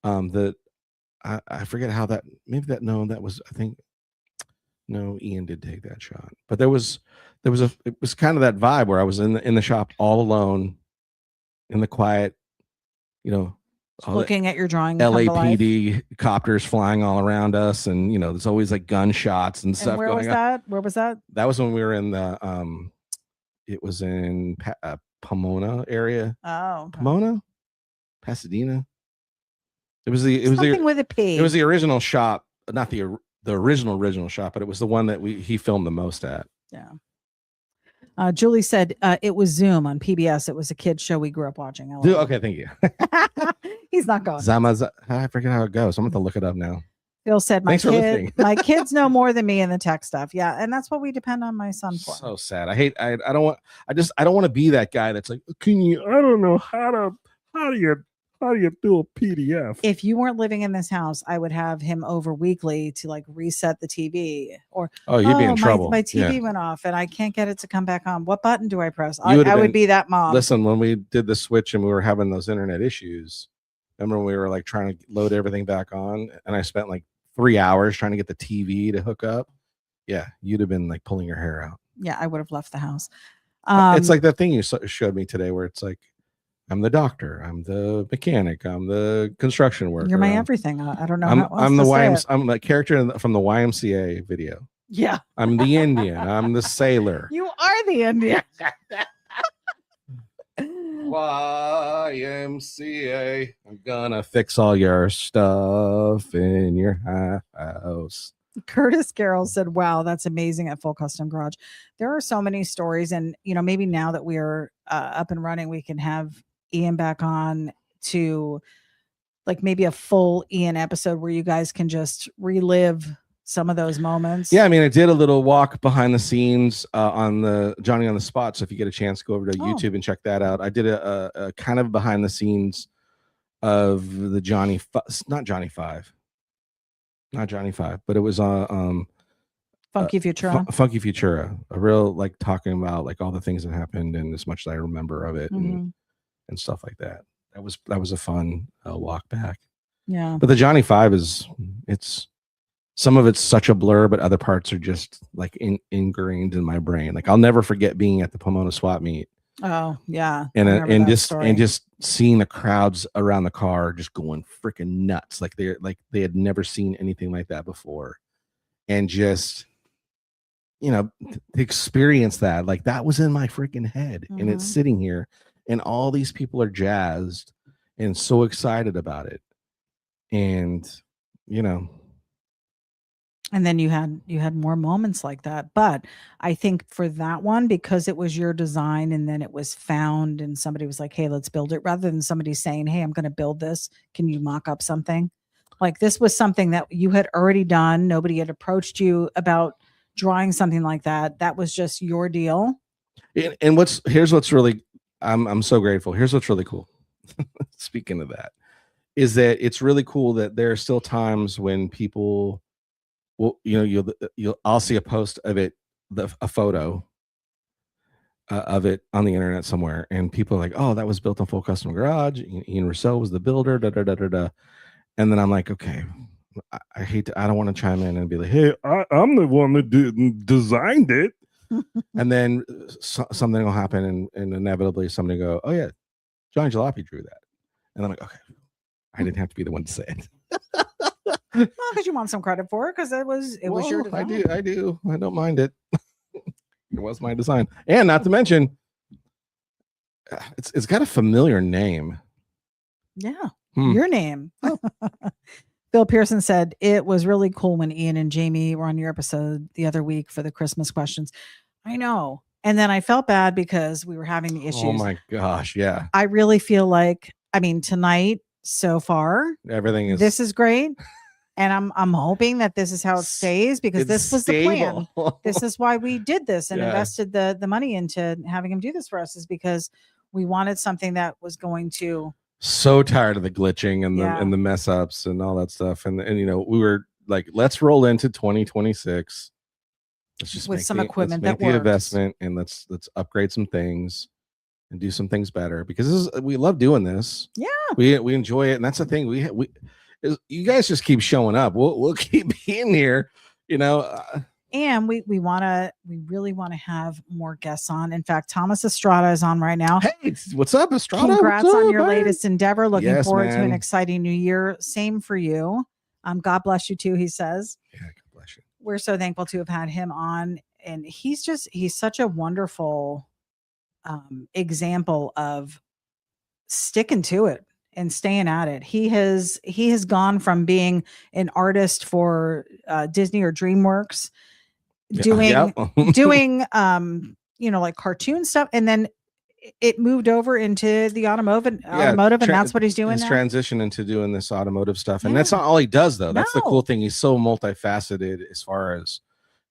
that I forget how that, maybe that, no, that was, I think, no, Ian did take that shot, but it was kind of that vibe where I was in the shop all alone in the quiet, you know, looking at your drawing. Come to life. LAPD copters flying all around us, and you know, there's always like gunshots and stuff. And where was going on. that? Where was that? That was when we were in the it was in Pomona area. Oh, okay. Pomona, Pasadena. It was something with a P. It was the original shop, not the original shop, but it was the one that he filmed the most at. Yeah. Julie said it was Zoom on PBS. It was a kid's show we grew up watching. Okay, thank you. He's not going. I forget how it goes. I'm going to look it up now. Phil said, Thanks for listening. my kids know more than me in the tech stuff. Yeah. And that's what we depend on my son for. So sad. I don't want to be that guy that's like, I don't know how do you do a PDF? If you weren't living in this house, I would have him over weekly to like reset the TV, or you'd be in trouble. My TV went off and I can't get it to come back on. What button do I press? I would be that mom. Listen, when we did the switch and we were having those internet issues, remember when we were like trying to load everything back on, and I spent like 3 hours trying to get the TV to hook up? Yeah, you'd have been like pulling your hair out. Yeah, I would have left the house. It's like that thing you showed me today where it's like, I'm the doctor, I'm the mechanic, I'm the construction worker. You're my everything. I don't know. I'm the YMCA. I'm the character from the YMCA video. Yeah. I'm the Indian. I'm the sailor. You are the Indian. YMCA. I'm gonna fix all your stuff in your house. Curtis Carroll said, wow, that's amazing at Full Custom Garage. There are so many stories, and you know, maybe now that we're up and running, we can have Ian back on to like maybe a full Ian episode where you guys can just relive some of those moments. Yeah, I mean, I did a little walk behind the scenes on the Johnny on the Spot. So if you get a chance, go over to YouTube and check that out. I did a kind of behind the scenes of the not Johnny 5, but it was Funky Futura. Funky Futura, a real like talking about like all the things that happened and as much as I remember of it and stuff like that. That was a fun walk back. Yeah. But the Johnny 5 it's some of it's such a blur, but other parts are just like ingrained in my brain. Like I'll never forget being at the Pomona swap meet. Oh yeah. And just seeing the crowds around the car just going freaking nuts. Like they had never seen anything like that before. And just, you know, to experience that, like that was in my freaking head and it's sitting here and all these people are jazzed and so excited about it. And, you know, and then you had more moments like that. But I think for that one, because it was your design and then it was found and somebody was like, hey, let's build it, rather than somebody saying, hey, I'm going to build this. Can you mock up something? Like this was something that you had already done. Nobody had approached you about drawing something like that. That was just your deal. And here's what's really, I'm so grateful. Here's what's really cool. Speaking of that, is that it's really cool that there are still times when people, well, you know, I'll see a post of it a photo of it on the internet somewhere, and people are like, "Oh, that was built on Full Custom Garage. Ian Rousseau was the builder." Da, da, da, da, da. And then I'm like, okay, I hate to, I don't want to chime in and be like, "Hey, I'm the one that designed it." And then something will happen, and inevitably somebody go, "Oh yeah, Johnny Jalopy drew that." And I'm like, okay, I didn't have to be the one to say it. Well, because you want some credit for it, because it was your design. I do. I don't mind it. It was my design, and not to mention, it's got a familiar name. Yeah, your name. Oh. Bill Pearson said it was really cool when Ian and Jamie were on your episode the other week for the Christmas questions. I know. And then I felt bad because we were having the issues. Oh my gosh, yeah. I really feel like, I mean, tonight so far, this is great. And I'm hoping that this is how it stays, because this was stable. The plan. This is why we did this and invested the money into having him do this for us, is because we wanted something that was going to. So tired of the glitching and the mess ups and all that stuff. And you know, we were like, let's roll into 2026. Let's just with some equipment that works. The investment, and let's upgrade some things and do some things better, because we love doing this. Yeah. We enjoy it. And that's the thing. You guys just keep showing up. We'll keep being here, you know. And we really want to have more guests on. In fact, Thomas Estrada is on right now. Hey, what's up, Estrada? Congrats on your latest endeavor. Looking forward to an exciting new year. Same for you. God bless you too, he says. Yeah, God bless you. We're so thankful to have had him on. And he's such a wonderful example of sticking to it and staying at it. He has gone from being an artist for Disney or DreamWorks, doing you know, like cartoon stuff, and then it moved over into the automotive, and that's what he's doing. He's transitioned into doing this automotive stuff, and that's not all he does, though. That's the cool thing. He's so multifaceted as far as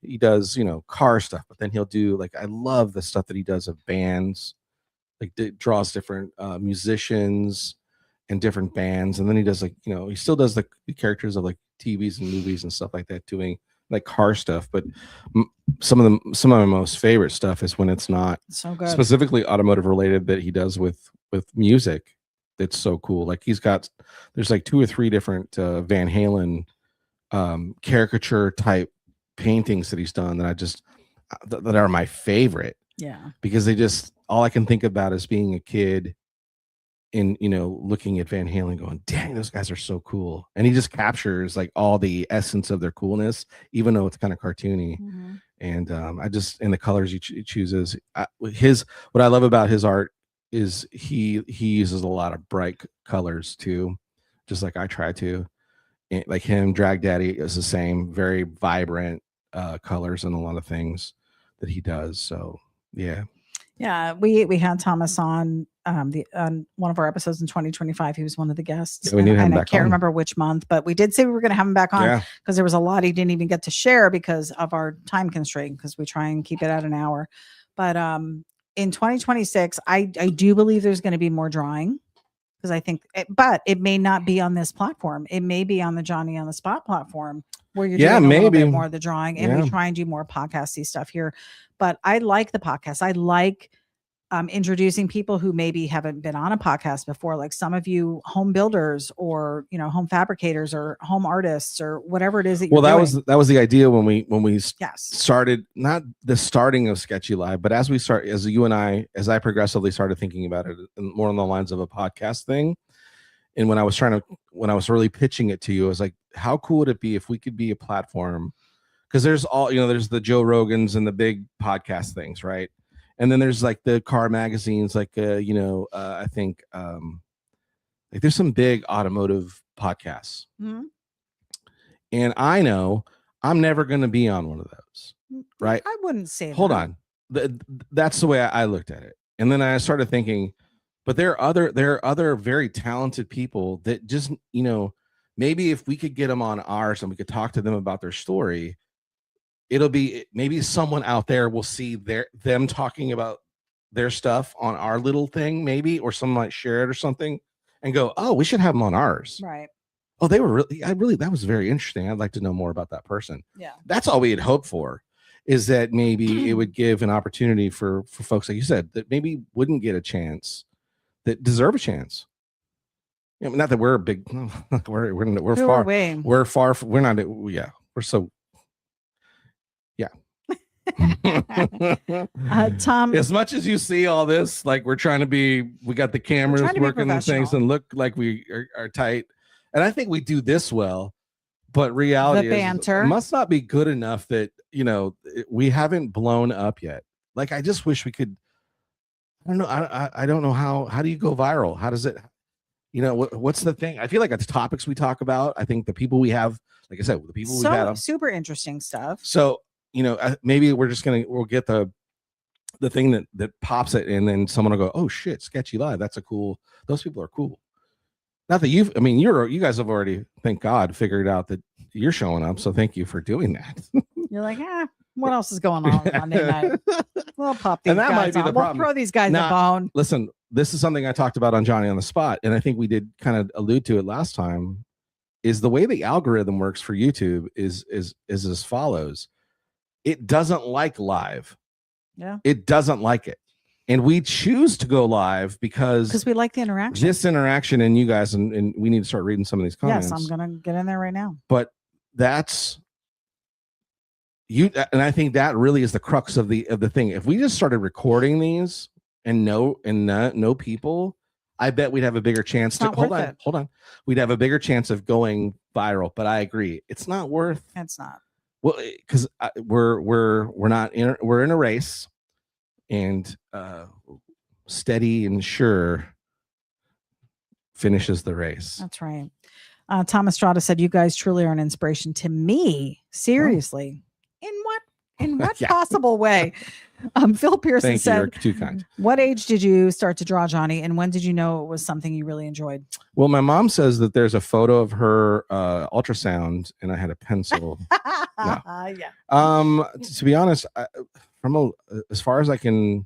he does, you know, car stuff, but then he'll do, like, I love the stuff that he does of bands, like draws different musicians and different bands, and then he does, like, you know, he still does the characters of like TVs and movies and stuff like that, doing like car stuff. But some of my most favorite stuff is when it's not so good, specifically automotive related, that he does with music. That's so cool. Like there's like 2 or 3 different Van Halen caricature type paintings that he's done that are my favorite. Yeah, because all I can think about is being a kid in, you know, looking at Van Halen going, dang, those guys are so cool. And he just captures like all the essence of their coolness, even though it's kind of cartoony. Mm-hmm. And in the colors he chooses, what I love about his art is he uses a lot of bright colors too, just like I try to. And like him, Drag Daddy is the same, very vibrant colors and a lot of things that he does. So yeah. Yeah, we had Thomas on on one of our episodes in 2025. He was one of the guests. Yeah, we need him back. I can't remember which month, but we did say we were going to have him back on, because there was a lot he didn't even get to share because of our time constraint, because we try and keep it at an hour. But in 2026, I do believe there's going to be more drawing, because I think, but it may not be on this platform. It may be on the Johnny on the Spot platform, where you're doing a little bit more of the drawing, and we try and do more podcasty stuff here. But I like the podcast. I like introducing people who maybe haven't been on a podcast before, like some of you home builders, or, you know, home fabricators, or home artists, or whatever it is that you're doing. That was the idea when we started, not the starting of Sketchy Live, but as I progressively started thinking about it more on the lines of a podcast thing. And when I was really pitching it to you, I was like, how cool would it be if we could be a platform? Because there's there's the Joe Rogans and the big podcast things, right? And then there's like the car magazines, like I think like there's some big automotive podcasts. Mm-hmm. And I know I'm never going to be on one of those, right? I wouldn't say Hold on. That's the way I looked at it. And then I started thinking, but there are other very talented people that just, you know, maybe if we could get them on ours and we could talk to them about their story, it'll be, maybe someone out there will see them talking about their stuff on our little thing, maybe, or someone might share it or something and go, oh, we should have them on ours. Right. Oh, they were that was very interesting. I'd like to know more about that person. Yeah. That's all we had hoped for. is that maybe it would give an opportunity for folks like you said that maybe wouldn't get a chance, that deserve a chance. You know, not that we're a big, we're Who far, are we? we're far, we're not, yeah, we're so, yeah. Tom, As much as you see all this, like we got the cameras trying to be working and things professional. and look like we are tight. And I think we do this well, but reality The is banter. it must not be good enough that, you know, we haven't blown up yet. Like, I just wish we could, I don't know. I don't know how do you go viral? How does it, you know, what's the thing? I feel like it's topics we talk about. I think the people we have, like I said, the people we've had on, super interesting stuff. so, you know, maybe we'll get the thing that pops it, and then someone will go, oh shit, Sketchy Live. That's those people are cool. Not that you guys have already, thank God, figured out that you're showing up. So thank you for doing that. You're like, what else is going on Monday night? We'll pop these And that guys might be on. the We'll problem. throw these guys Now, a bone. Listen, this is something I talked about on Johnny on the Spot, and I think we did kind of allude to it last time, is the way the algorithm works for YouTube is as follows. It doesn't like live. Yeah. It doesn't like it. And we choose to go live because we like the interaction. This interaction, and you guys, and we need to start reading some of these comments. Yes, I'm going to get in there right now. But that's you, and I think that really is the crux of the thing. If we just started recording these and know people, I bet we'd have a bigger chance to hold on. We'd have a bigger chance of going viral. But I agree, it's not worth. It's not. Well, because we're in a race, and steady and sure finishes the race. That's right. Thomas Strada said, "You guys truly are an inspiration to me. Seriously, in what possible way?" Phil Pearson said, "You're too kind." What age did you start to draw, Johnny, and when did you know it was something you really enjoyed? Well, my mom says that there's a photo of her ultrasound, and I had a pencil. No. Yeah. To be honest, as far as I can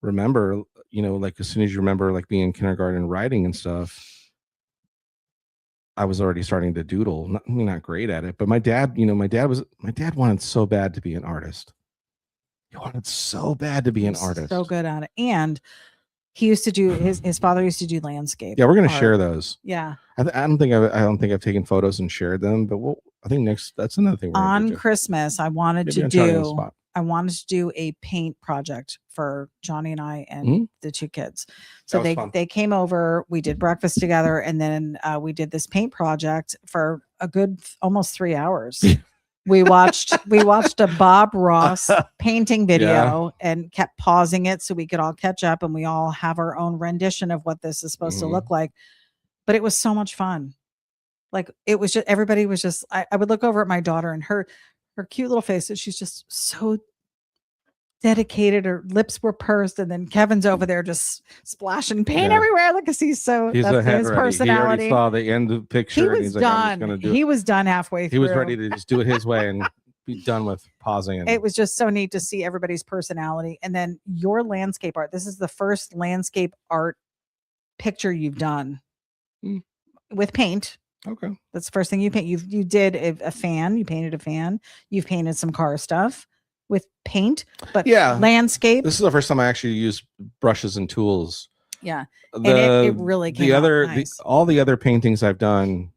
remember, you know, like as soon as you remember, like being in kindergarten and writing and stuff, I was already starting to doodle. Not great at it, but my dad wanted so bad to be an artist. He wanted so bad to be an artist. So good at it. And he used to do his father used to do landscape. Yeah, we're gonna share those. Yeah. I don't think I've taken photos and shared them, but I think that's another thing. On Christmas, I wanted to do a paint project for Johnny and I and the two kids. So they came over, we did breakfast together, and then we did this paint project for a good almost 3 hours. We watched a Bob Ross painting video and kept pausing it so we could all catch up, and we all have our own rendition of what this is supposed to look like. But it was so much fun. Like, it was just, everybody was just, I would look over at my daughter and her cute little face, and she's just so dedicated. Her lips were pursed, and then Kevin's over there just splashing paint everywhere. Like, he's that's his personality. He already saw the end of the picture. He was done. He was done halfway through. He was ready to just do it his way and be done with pausing. It was just so neat to see everybody's personality. And then your landscape art. This is the first landscape art picture you've done with paint. Okay. That's the first thing you paint. You did a fan. You painted a fan. You've painted some car stuff with paint, but landscape. This is the first time I actually used brushes and tools. Yeah. And it really came out nice. All the other paintings I've done,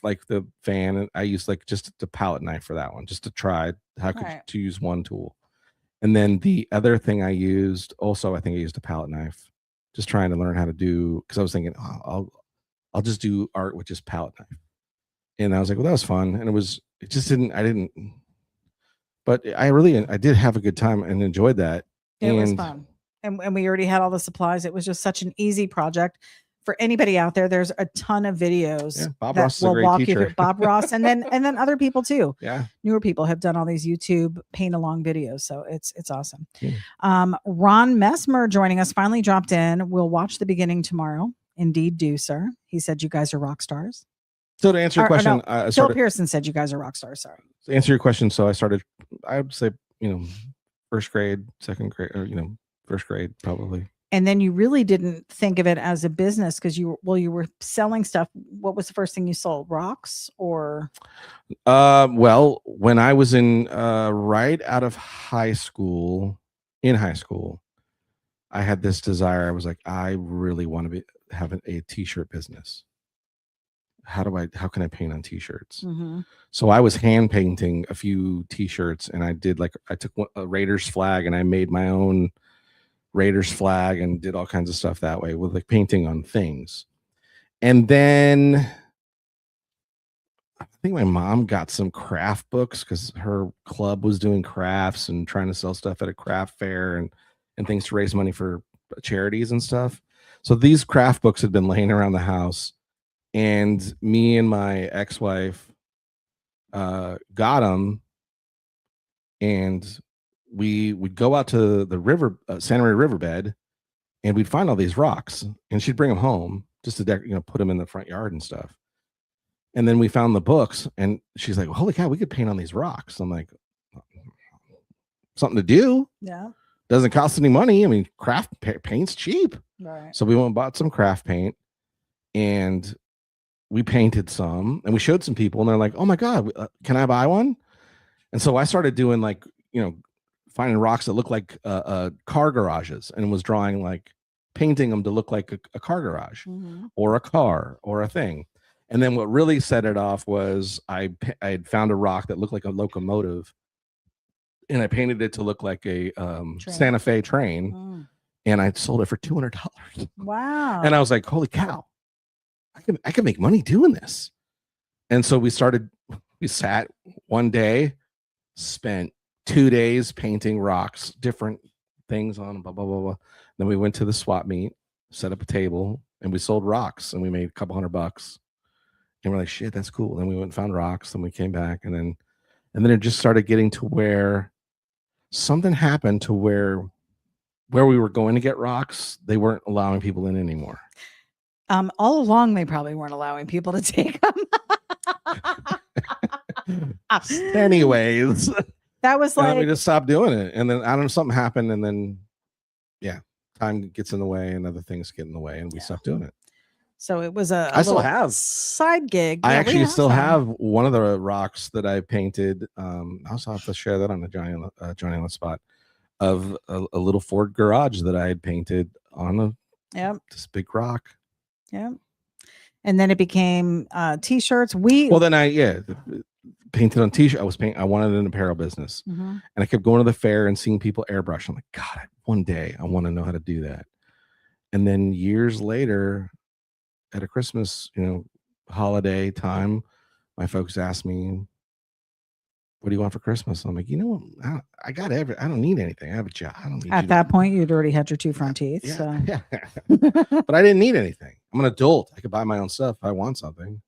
like the fan, I used like just the palette knife for that one, just to try to use one tool. And then the other thing I used also, I think I used a palette knife, just trying to learn how to do, because I was thinking, I'll just do art with just palette knife. And I was like, well, that was fun. And I didn't, but I did have a good time and enjoyed that. It was fun. And we already had all the supplies. It was just such an easy project. For anybody out there, there's a ton of videos. Yeah, Bob Ross is a great teacher. Bob Ross, and then other people too. Yeah, newer people have done all these YouTube paint along videos, so it's awesome. Yeah. Ron Messmer joining us, finally dropped in. We'll watch the beginning tomorrow. Indeed, do, sir. He said you guys are rock stars. So to answer your question, Phil Pearson said you guys are rock stars. Sorry. To answer your question, so I would say, first grade, second grade, or first grade probably. And then you really didn't think of it as a business because you were selling stuff. What was the first thing you sold? Rocks or? Well, when I was in right out of high school, I had this desire. I was like, I really want to have a t-shirt business. How can I paint on t-shirts? Mm-hmm. So I was hand painting a few t-shirts, and I took a Raiders flag and I made my own Raiders flag and did all kinds of stuff that way with like painting on things. And then I think my mom got some craft books because her club was doing crafts and trying to sell stuff at a craft fair and things to raise money for charities and stuff. So these craft books had been laying around the house, and me and my ex-wife got them, and we would go out to the river, Santa Maria riverbed, and we'd find all these rocks, and she'd bring them home just to put them in the front yard and stuff. And then we found the books, and she's like, holy cow, we could paint on these rocks. I'm like, something to do. Yeah. Doesn't cost any money. I mean, craft paint's cheap. Right. So we went and bought some craft paint, and we painted some, and we showed some people, and they're like, oh my God, can I buy one? And so I started doing finding rocks that look like car garages, and was drawing painting them to look like a car garage or a car or a thing. And then what really set it off was I had found a rock that looked like a locomotive, and I painted it to look like a Santa Fe train, and I sold it for $200. Wow. And I was like, holy cow, I can make money doing this. And so we sat one day, spent 2 days painting rocks, different things on them, blah, blah, blah, blah. Then we went to the swap meet, set up a table, and we sold rocks, and we made a couple $100. And we're like, shit, that's cool. Then we went and found rocks, and we came back, and then it just started getting to where something happened to where we were going to get rocks, they weren't allowing people in anymore. All along, they probably weren't allowing people to take them. Anyways, that was like, we just stopped doing it. And then I don't know, something happened, and then time gets in the way and other things get in the way, and we stopped doing it. So it was I still have side gig. I actually still have one of the rocks that I painted. I also have to share that on the Johnny on the Spot of a little Ford garage that I had painted on this big rock. Yeah. And then it became t-shirts. Then I painted on t-shirt. I wanted an apparel business, and I kept going to the fair and seeing people airbrush. I'm like, God, one day I want to know how to do that. And then years later, at a Christmas, holiday time, my folks asked me, what do you want for Christmas? I'm like, I got I don't need anything. I have a job. I don't need At that point, you'd already had your 2 front teeth. Yeah, so yeah. But I didn't need anything. I'm an adult. I could buy my own stuff if I want something.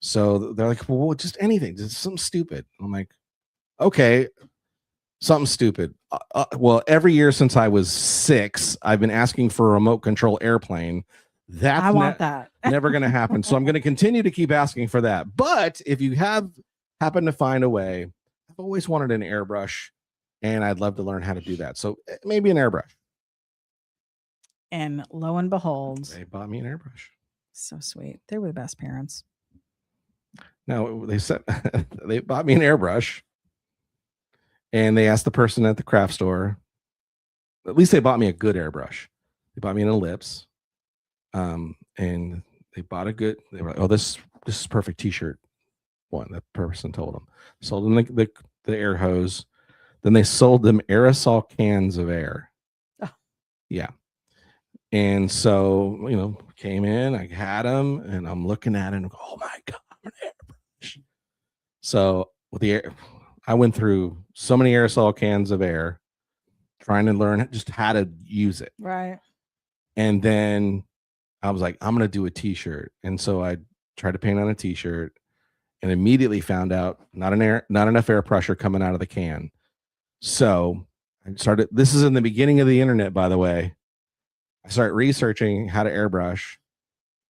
So they're like, well, just anything, just something stupid. I'm like, okay, something stupid. Well, every year since I was 6, I've been asking for a remote control airplane. I want that. Never going to happen. So I'm going to continue to keep asking for that. But if you happen to find a way, I've always wanted an airbrush, and I'd love to learn how to do that. So maybe an airbrush. And lo and behold, they bought me an airbrush. So sweet. They were the best parents. No, they said they bought me an airbrush, and they asked the person at the craft store. At least they bought me a good airbrush. They bought me an Ellipse. And they bought a good. They were like, "Oh, this is perfect t-shirt." One, that person told them. Sold them the air hose. Then they sold them aerosol cans of air. Oh. Yeah. And so came in. I had them, and I'm looking at it, and go, oh my God, an airbrush. So with the air, I went through so many aerosol cans of air, trying to learn just how to use it. Right. And then I was like, I'm going to do a t-shirt. And so I tried to paint on a t-shirt, and immediately found out not enough air pressure coming out of the can. So I started, this is in the beginning of the internet, by the way. I started researching how to airbrush,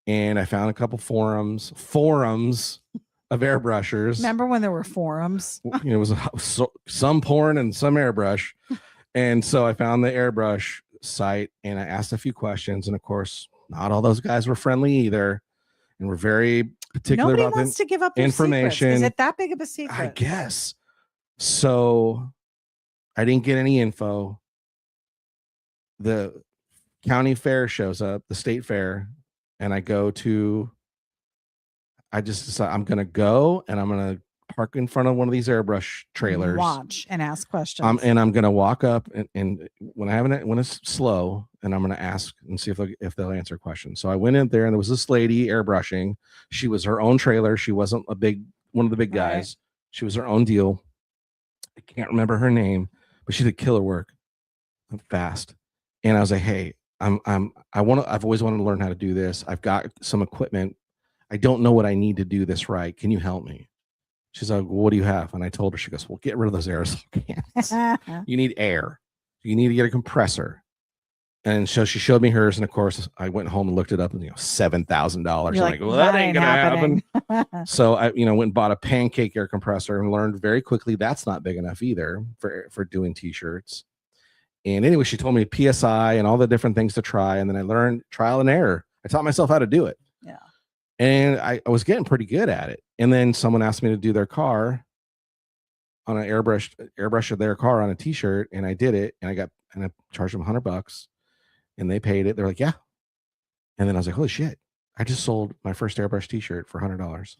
and I found a couple forums of airbrushers. Remember when there were forums? It was some porn and some airbrush. And so I found the airbrush site and I asked a few questions. And of course, not all those guys were friendly either. And we're very particular Nobody about wants to give up their information. secrets. Is it that big of a secret? I guess. So I didn't get any info. The county fair shows up, the state fair, and I just decide I'm going to go and I'm going to park in front of one of these airbrush trailers. Watch and ask questions. And I'm going to walk up and when it's slow, and I'm going to ask and see if they'll answer questions. So I went in there and there was this lady airbrushing. She was her own trailer. She wasn't one of the big guys. Right. She was her own deal. I can't remember her name, but she did killer work fast. And I was like, hey, I've always wanted to learn how to do this. I've got some equipment. I don't know what I need to do this right. Can you help me? She's like, well, what do you have? And I told her, she goes, well, get rid of those aerosol cans. You need air. You need to get a compressor. And so she showed me hers. And of course, I went home and looked it up and, $7,000. I'm like, well, that ain't going to happen. So I, went and bought a pancake air compressor and learned very quickly that's not big enough either for doing t-shirts. And anyway, she told me PSI and all the different things to try. And then I learned trial and error. I taught myself how to do it. Yeah. And I was getting pretty good at it. And then someone asked me to do their car on an airbrush of their car on a t-shirt. And I did it. And I charged them $100 and they paid it. They're like, yeah. And then I was like, holy shit. I just sold my first airbrush t-shirt for $100.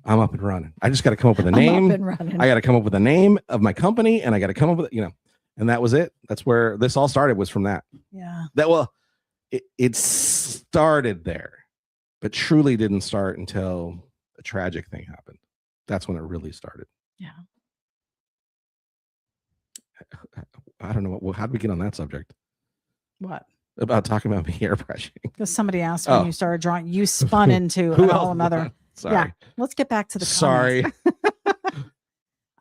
I'm up and running. I just got to come up with a name. I got to come up with a name of my company and I got to come up with, and that was it. That's where this all started, was from that. Yeah. It started there, but truly didn't start until a tragic thing happened. That's when it really started. Yeah. I don't know. How did we get on that subject? What? About talking about me airbrushing. Because somebody asked when you started drawing, you spun into a whole another. Sorry. Yeah. Let's get back to the Sorry.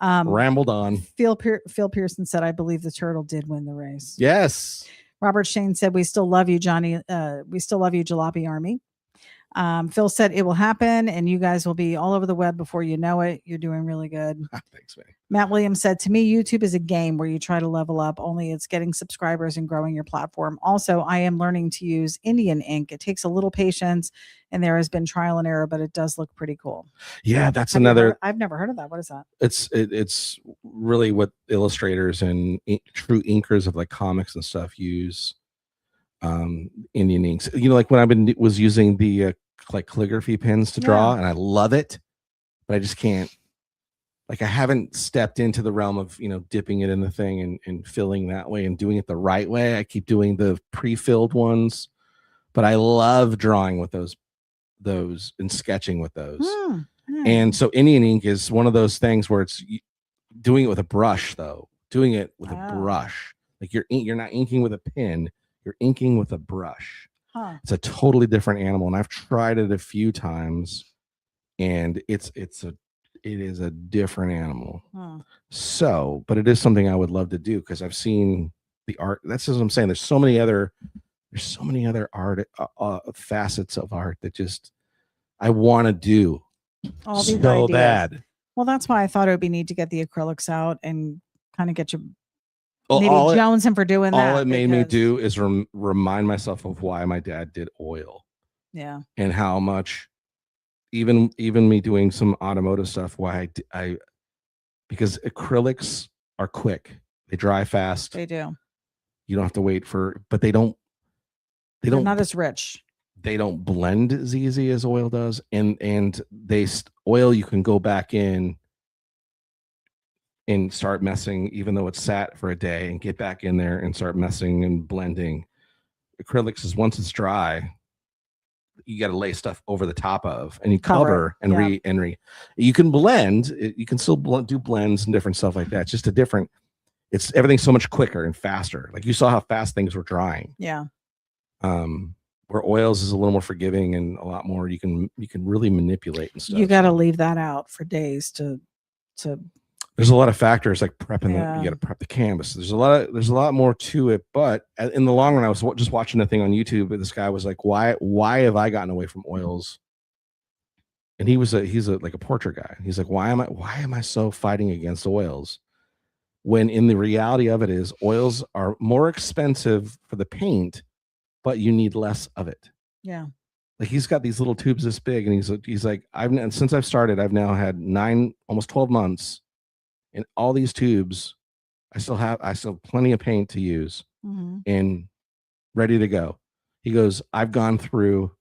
Rambled on. Phil Pearson said, I believe the turtle did win the race. Yes. Robert Shane said, we still love you, Johnny. We still love you, Jalopy Army. Phil said it will happen and you guys will be all over the web before you know it. You're doing really good. Thanks, man. Matt Williams said, to me, YouTube is a game where you try to level up, only it's getting subscribers and growing your platform. Also, I am learning to use Indian ink. It takes a little patience and there has been trial and error, but it does look pretty cool. Yeah, that's another. I've never heard of that. What is that? It's really what illustrators and true inkers of like comics and stuff use. Indian inks, like when was using the like calligraphy pens to draw, and I love it, but I just can't. Like I haven't stepped into the realm of dipping it in the thing and filling that way and doing it the right way. I keep doing the pre-filled ones, but I love drawing with those and sketching with those. And so Indian ink is one of those things where it's doing it with a brush, though. Doing it with a brush, like you're not inking with a pen. You're inking with a brush. It's a totally different animal, and I've tried it a few times, and it is a different animal. So, but it is something I would love to do because I've seen the art. That's what I'm saying. There's so many other art facets of art that just I want to do all these so ideas. bad. Well, that's why I thought it would be neat to get the acrylics out and kind of get you. Well, maybe Jones him for doing that. All it made me do is remind myself of why my dad did oil. Yeah. And how much, even me doing some automotive stuff, why because acrylics are quick. They dry fast. They do. You don't have to wait but they're not as rich. They don't blend as easy as oil does. And oil, you can go back in and start messing, even though it's sat for a day, and get back in there and start messing and blending. Acrylics is once it's dry, you got to lay stuff over the top of, and you cover and you can blend. You can still do blends and different stuff like that. It's just it's everything's so much quicker and faster. Like you saw how fast things were drying. Yeah. Where oils is a little more forgiving and a lot more you can really manipulate and stuff. You got to leave that out for days to. There's a lot of factors like prepping. You got to prep the canvas. There's a lot more to it. But in the long run, I was just watching a thing on YouTube. And this guy was like, "Why have I gotten away from oils?" And he's like a portrait guy. He's like, "Why am I so fighting against oils?" when in the reality of it is oils are more expensive for the paint, but you need less of it. Yeah. Like he's got these little tubes this big, and he's like, and since I've started, I've now had 9, almost 12 months, and all these tubes, I still have plenty of paint to use and ready to go. He goes, I've gone through,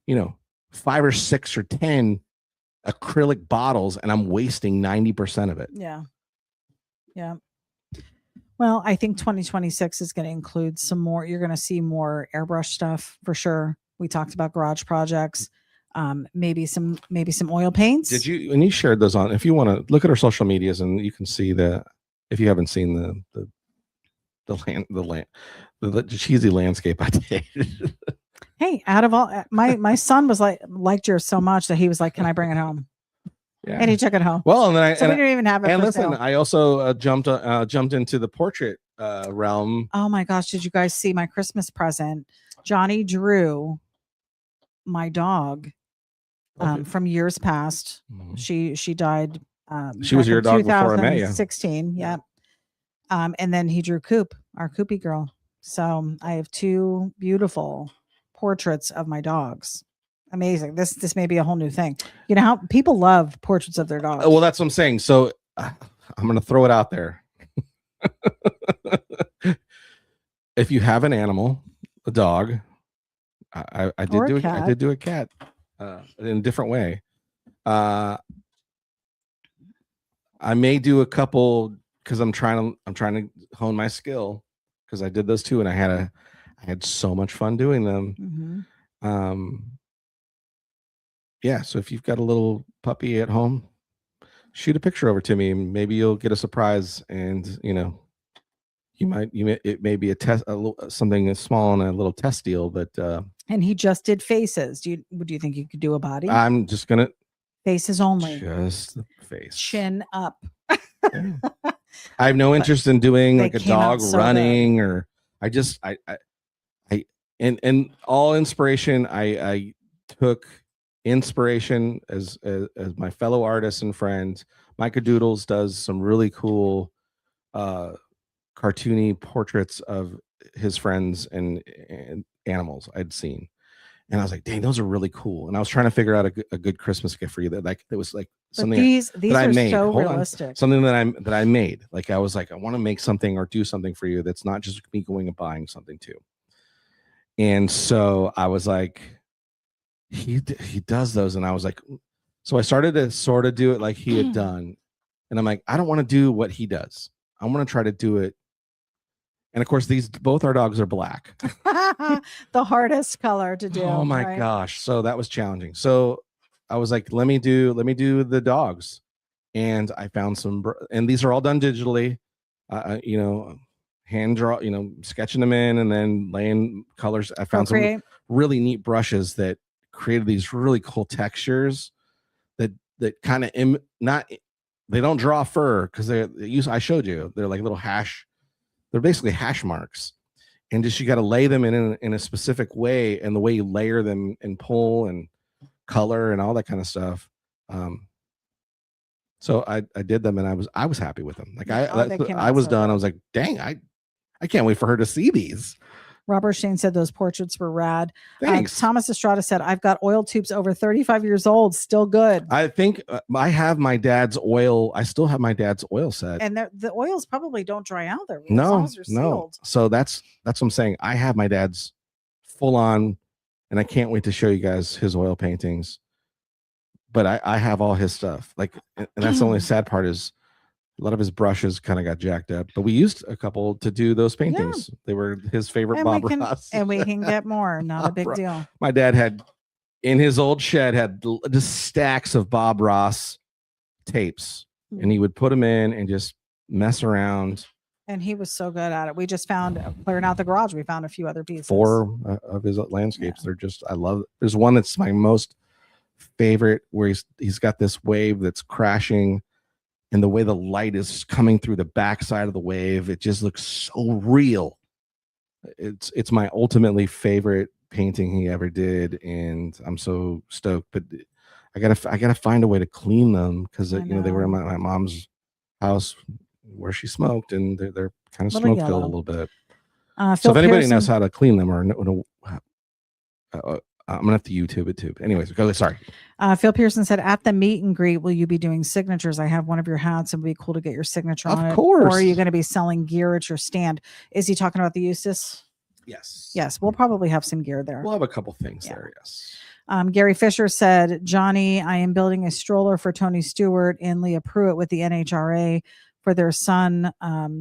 5 or 6 or 10 acrylic bottles, and I'm wasting 90% of it. Yeah. Yeah. Well, I think 2026 is going to include some more. You're going to see more airbrush stuff for sure. We talked about garage projects, maybe some oil paints. Did you, and you shared those on, if you want to look at our social medias, and you can see if you haven't seen the cheesy landscape I did. Hey, out of all my son was liked yours so much that he was like, can I bring it home? Yeah. And he took it home. Well, and then we didn't even have it. And for listen, sale. I also jumped into the portrait realm. Oh my gosh, did you guys see my Christmas present? Johnny drew my dog from years past. She died. She was your dog before Amaya. 2016. Yep. And then he drew Coop, our Coopy girl. So I have 2 beautiful portraits of my dogs. Amazing. This may be a whole new thing. You know how people love portraits of their dogs. Well, that's what I'm saying. So I'm going to throw it out there. If you have an animal, a dog, I did do a cat in a different way. I may do a couple because I'm trying to hone my skill, because I did those too, and I had so much fun doing them. Yeah, so if you've got a little puppy at home, shoot a picture over to me, and maybe you'll get a surprise. And it may be something small and a little test deal, but and he just did faces. Do you think you could do a body? I'm just gonna faces only, just the face, chin up. Yeah. I have no interest in doing like a dog running, or and all inspiration. I took inspiration as my fellow artists and friends. Micah Doodles does some really cool cartoony portraits of his friends and animals I'd seen, and I was like, dang, those are really cool. And I was trying to figure out a good Christmas gift for you that was like something these that I made. So realistic. Something that I made. Like I was like, I want to make something or do something for you that's not just me going and buying something too. And so I was like, he does those, and I was like, so I started to sort of do it like he had done, and I'm like, I don't want to do what he does. I want to try to do it. And of course, both our dogs are black. The hardest color to do. Oh my gosh. So that was challenging. So I was like, let me do the dogs. And I found and these are all done digitally, hand draw, sketching them in and then laying colors. I found some really neat brushes that created these really cool textures that kind of they don't draw fur, because I showed you, they're like little they're basically hash marks, and just you got to lay them in a specific way, and the way you layer them and pull and color and all that kind of stuff. So I did them, and I was happy with them. Like I was done. I was like, dang, I can't wait for her to see these. Robert Shane said those portraits were rad. Thanks. Thomas Estrada said, I've got oil tubes over 35 years old, still good. I think I have my dad's oil. I still have my dad's oil set. And the oils probably don't dry out there. No. So that's what I'm saying. I have my dad's full on, and I can't wait to show you guys his oil paintings. But I have all his stuff. Like, and that's the only sad part is a lot of his brushes kind of got jacked up, but we used a couple to do those paintings. Yeah. They were his favorite Bob Ross. And we can get more. Not a big deal. My dad had, in his old shed, had just stacks of Bob Ross tapes, and he would put them in and just mess around. And he was so good at it. We just found, clearing out the garage, we found a few other pieces. 4 of his landscapes. Yeah. They're just, I love it. There's one that's my most favorite, where he's got this wave that's crashing, and the way the light is coming through the backside of the wave, it just looks so real. It's my ultimately favorite painting he ever did, and I'm so stoked. But I gotta find a way to clean them, because they were in my mom's house where she smoked, and they're kind of Little smoke filled a yellow. little bit. Phil So if anybody Pearson- knows how to clean them, or I'm gonna have to YouTube it too. Anyways, go. Sorry. Phil Pearson said, at the meet and greet, will you be doing signatures? I have one of your hats and it would be cool to get your signature on it. Of course. Or are you going to be selling gear at your stand? Is he talking about the Eustace? Yes. Yes, we'll probably have some gear there. We'll have a couple things Yeah. there. Yes. Gary Fisher said, Johnny, I am building a stroller for Tony Stewart and Leah Pruitt with the NHRA for their son,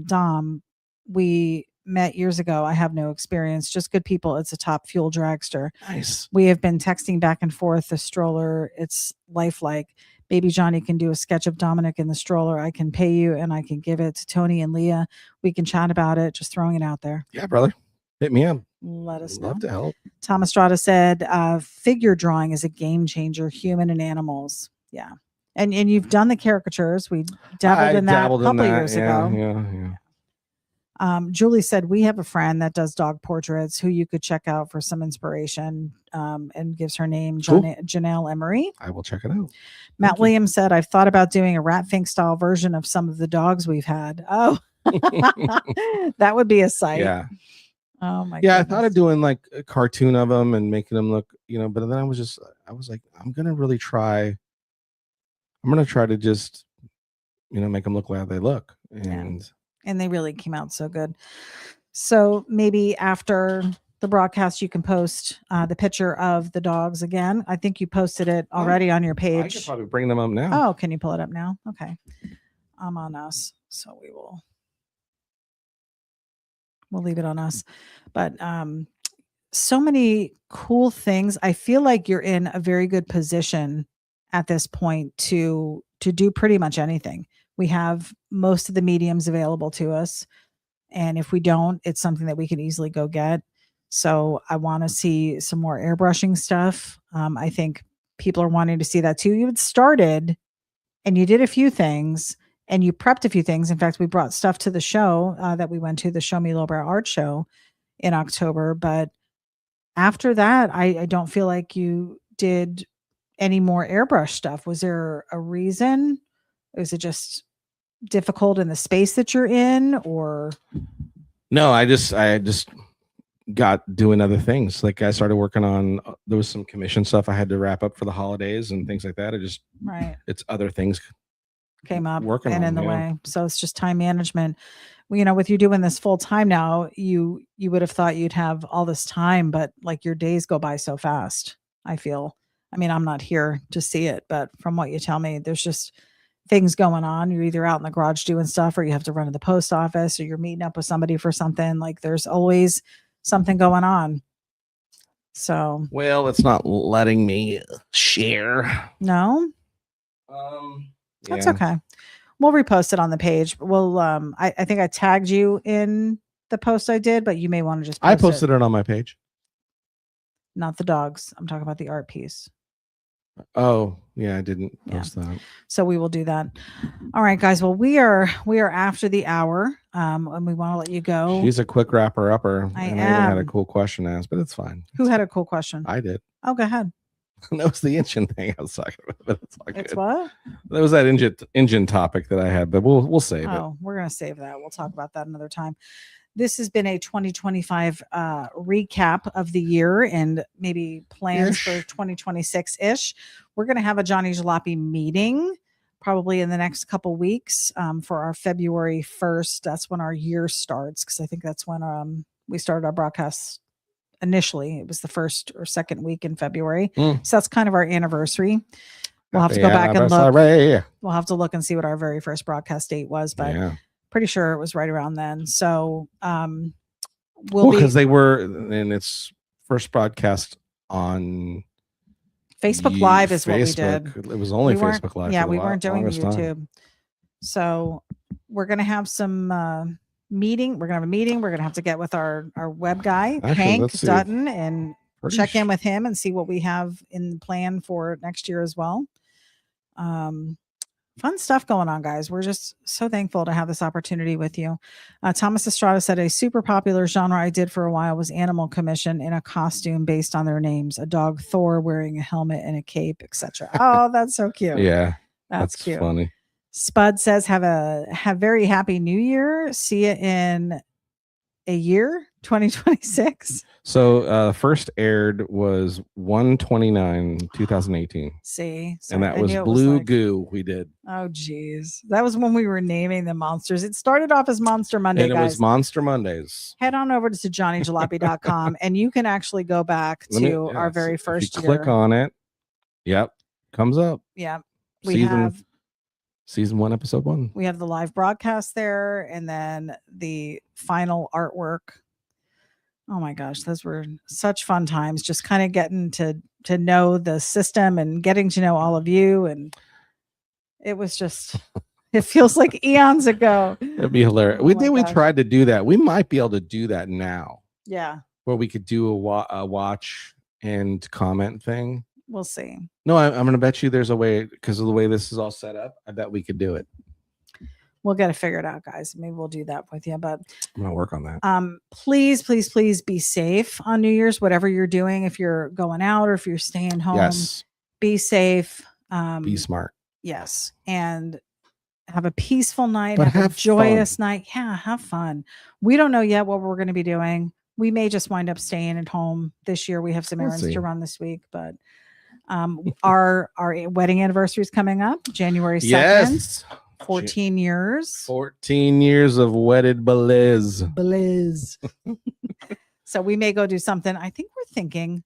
Dom. We met years ago. I have no experience, just good people. It's a top fuel dragster. Nice. We have been texting back and forth the stroller. It's lifelike. Baby Johnny can do a sketch of Dominic in the stroller. I can pay you and I can give it to Tony and Leah. We can chat about it. Just throwing it out there. Yeah, brother. Hit me up. Let us know. Love to help. Tom Estrada said, figure drawing is a game changer, human and animals. Yeah. And you've done the caricatures. We dabbled in that a couple years ago. Yeah. Julie said, we have a friend that does dog portraits who you could check out for some inspiration, and gives her name, Cool. Janelle Emery. I will check it out. Matt Williams said, I've thought about doing a Rat Fink style version of some of the dogs we've had. Oh, that would be a sight. Yeah. Oh my Yeah. I goodness. thought of doing like a cartoon of them and making them look, but then I was like, I'm going to try to just, make them look like they look. And they really came out so good. So maybe after the broadcast, you can post the picture of the dogs again. I think you posted it already on your I page. could probably bring them up now. Oh, can you pull it up now? Okay. I'm on us. So we'll leave it on us. But so many cool things. I feel like you're in a very good position at this point to do pretty much anything. We have most of the mediums available to us. And if we don't, it's something that we can easily go get. So I want to see some more airbrushing stuff. I think people are wanting to see that too. You had started and you did a few things and you prepped a few things. In fact, we brought stuff to the show that we went to, the Show Me Lowbrow Art Show in October. But after that, I don't feel like you did any more airbrush stuff. Was there a reason? Was it just difficult in the space that you're in, or? No, I just got doing other things. Like I started working on, there was some commission stuff I had to wrap up for the holidays and things like that. It's other things Came up working and on, in the yeah. way. So it's just time management. Well, with you doing this full time now, you would have thought you'd have all this time, but like your days go by so fast. I feel, I'm not here to see it, but from what you tell me, there's just things going on. You're either out in the garage doing stuff, or you have to run to the post office, or you're meeting up with somebody for something. Like there's always something going on. So, well, it's not letting me share. no, that's okay. We'll repost it on the page. We'll, I think I tagged you in the post I did, but you may want to just post I posted it on my page. Not the dogs. I'm talking about the art piece. Oh, yeah, I didn't Yeah. post that. So we will do that. All right, guys. Well, we are after the hour, and we want to let you go. She's a quick wrapper upper. I and I even had a am. cool question asked, but it's fine. Who had a cool question? I did. Oh, go ahead. That was the engine thing I was talking about, but it's all It's good. what? That was that engine topic that I had, but we'll save it. Oh, we're gonna save that. We'll talk about that another time. This has been a 2025 recap of the year and maybe plans for 2026 ish. We're going to have a Johnny Jalopy meeting probably in the next couple weeks for our February 1st. That's when our year starts, because I think that's when we started our broadcast initially. It was the first or second week in February. So that's kind of our anniversary. We'll have to go back and look. We'll have to look and see what our very first broadcast date was, but pretty sure it was right around then. So because they were in its first broadcast on Facebook Live is what we Facebook. did. It was only We weren't- Facebook Live. Yeah, for the we weren't doing longest time. YouTube. So we're gonna have some meeting. We're gonna have a meeting. We're gonna have to get with our web guy, Actually, Hank let's see. Dutton, and Pretty check in with him and see what we have in plan for next year as well. Fun stuff going on, guys. We're just so thankful to have this opportunity with you. Thomas Estrada said a super popular genre I did for a while was animal commission in a costume based on their names, a dog Thor wearing a helmet and a cape, etc. Oh, that's so cute. Yeah, that's cute. funny. Spud says, have very happy new year. See you in a year, 2026. So first aired was 1/29/2018. See, And that I was knew it Blue like- Goo we did. Oh geez. That was when we were naming the monsters. It started off as Monster Monday, And it guys. was Monster Mondays. Head on over to johnnyjalopy.com and you can actually go back to our very first If you click year. on it, yep, comes up. Yeah. We have season 1, episode 1. We have the live broadcast there, and then the final artwork. Oh my gosh, those were such fun times. Just kind of getting to know the system and getting to know all of you, and it was just. It feels like eons ago. It'd be hilarious. Oh We my gosh. tried to do that. We might be able to do that now, Yeah, where we could do a watch and comment thing. we'll see. No, I'm going to bet you there's a way, because of the way this is all set up. I bet we could do it. We'll get it figured out, guys. Maybe we'll do that with you. But I'm going to work on that. please be safe on New Year's, whatever you're doing. If you're going out or if you're staying home, Yes. be safe. Be smart. Yes, and have a peaceful night. But Have a have joyous fun. night. Yeah, have fun. We don't know yet what we're going to be doing. We may just wind up staying at home this year. We have some We'll errands see. to run this week, but our wedding anniversary is coming up January 2nd. Yes. 14 years. 14 years of wedded bliss. So we may go do something. I think we're thinking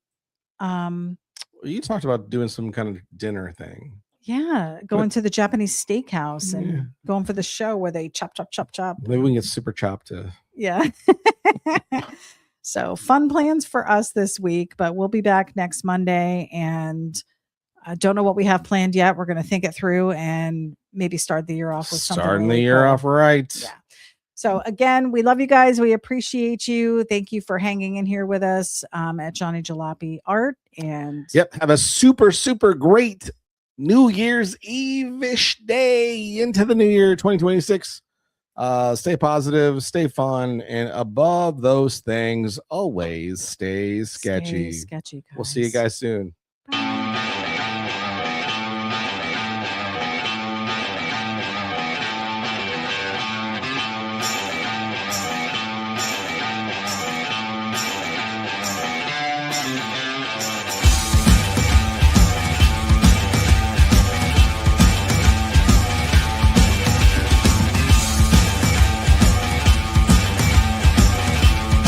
You talked about doing some kind of dinner thing. yeah, going to the Japanese steakhouse and Yeah. going for the show where they chop. Maybe we can get Super Chop to. Yeah. So fun plans for us this week, but we'll be back next Monday, and I don't know what we have planned yet. We're going to think it through and maybe start the year off with something. Starting the really year cool. off right. Yeah. So again, we love you guys. We appreciate you. Thank you for hanging in here with us at Johnny Jalopy Art. And Yep. Have a super, super great New Year's Eve-ish day into the new year 2026. Stay positive, stay fun, and above those things, always stay sketchy. Stay sketchy, We'll see you guys soon. Bye.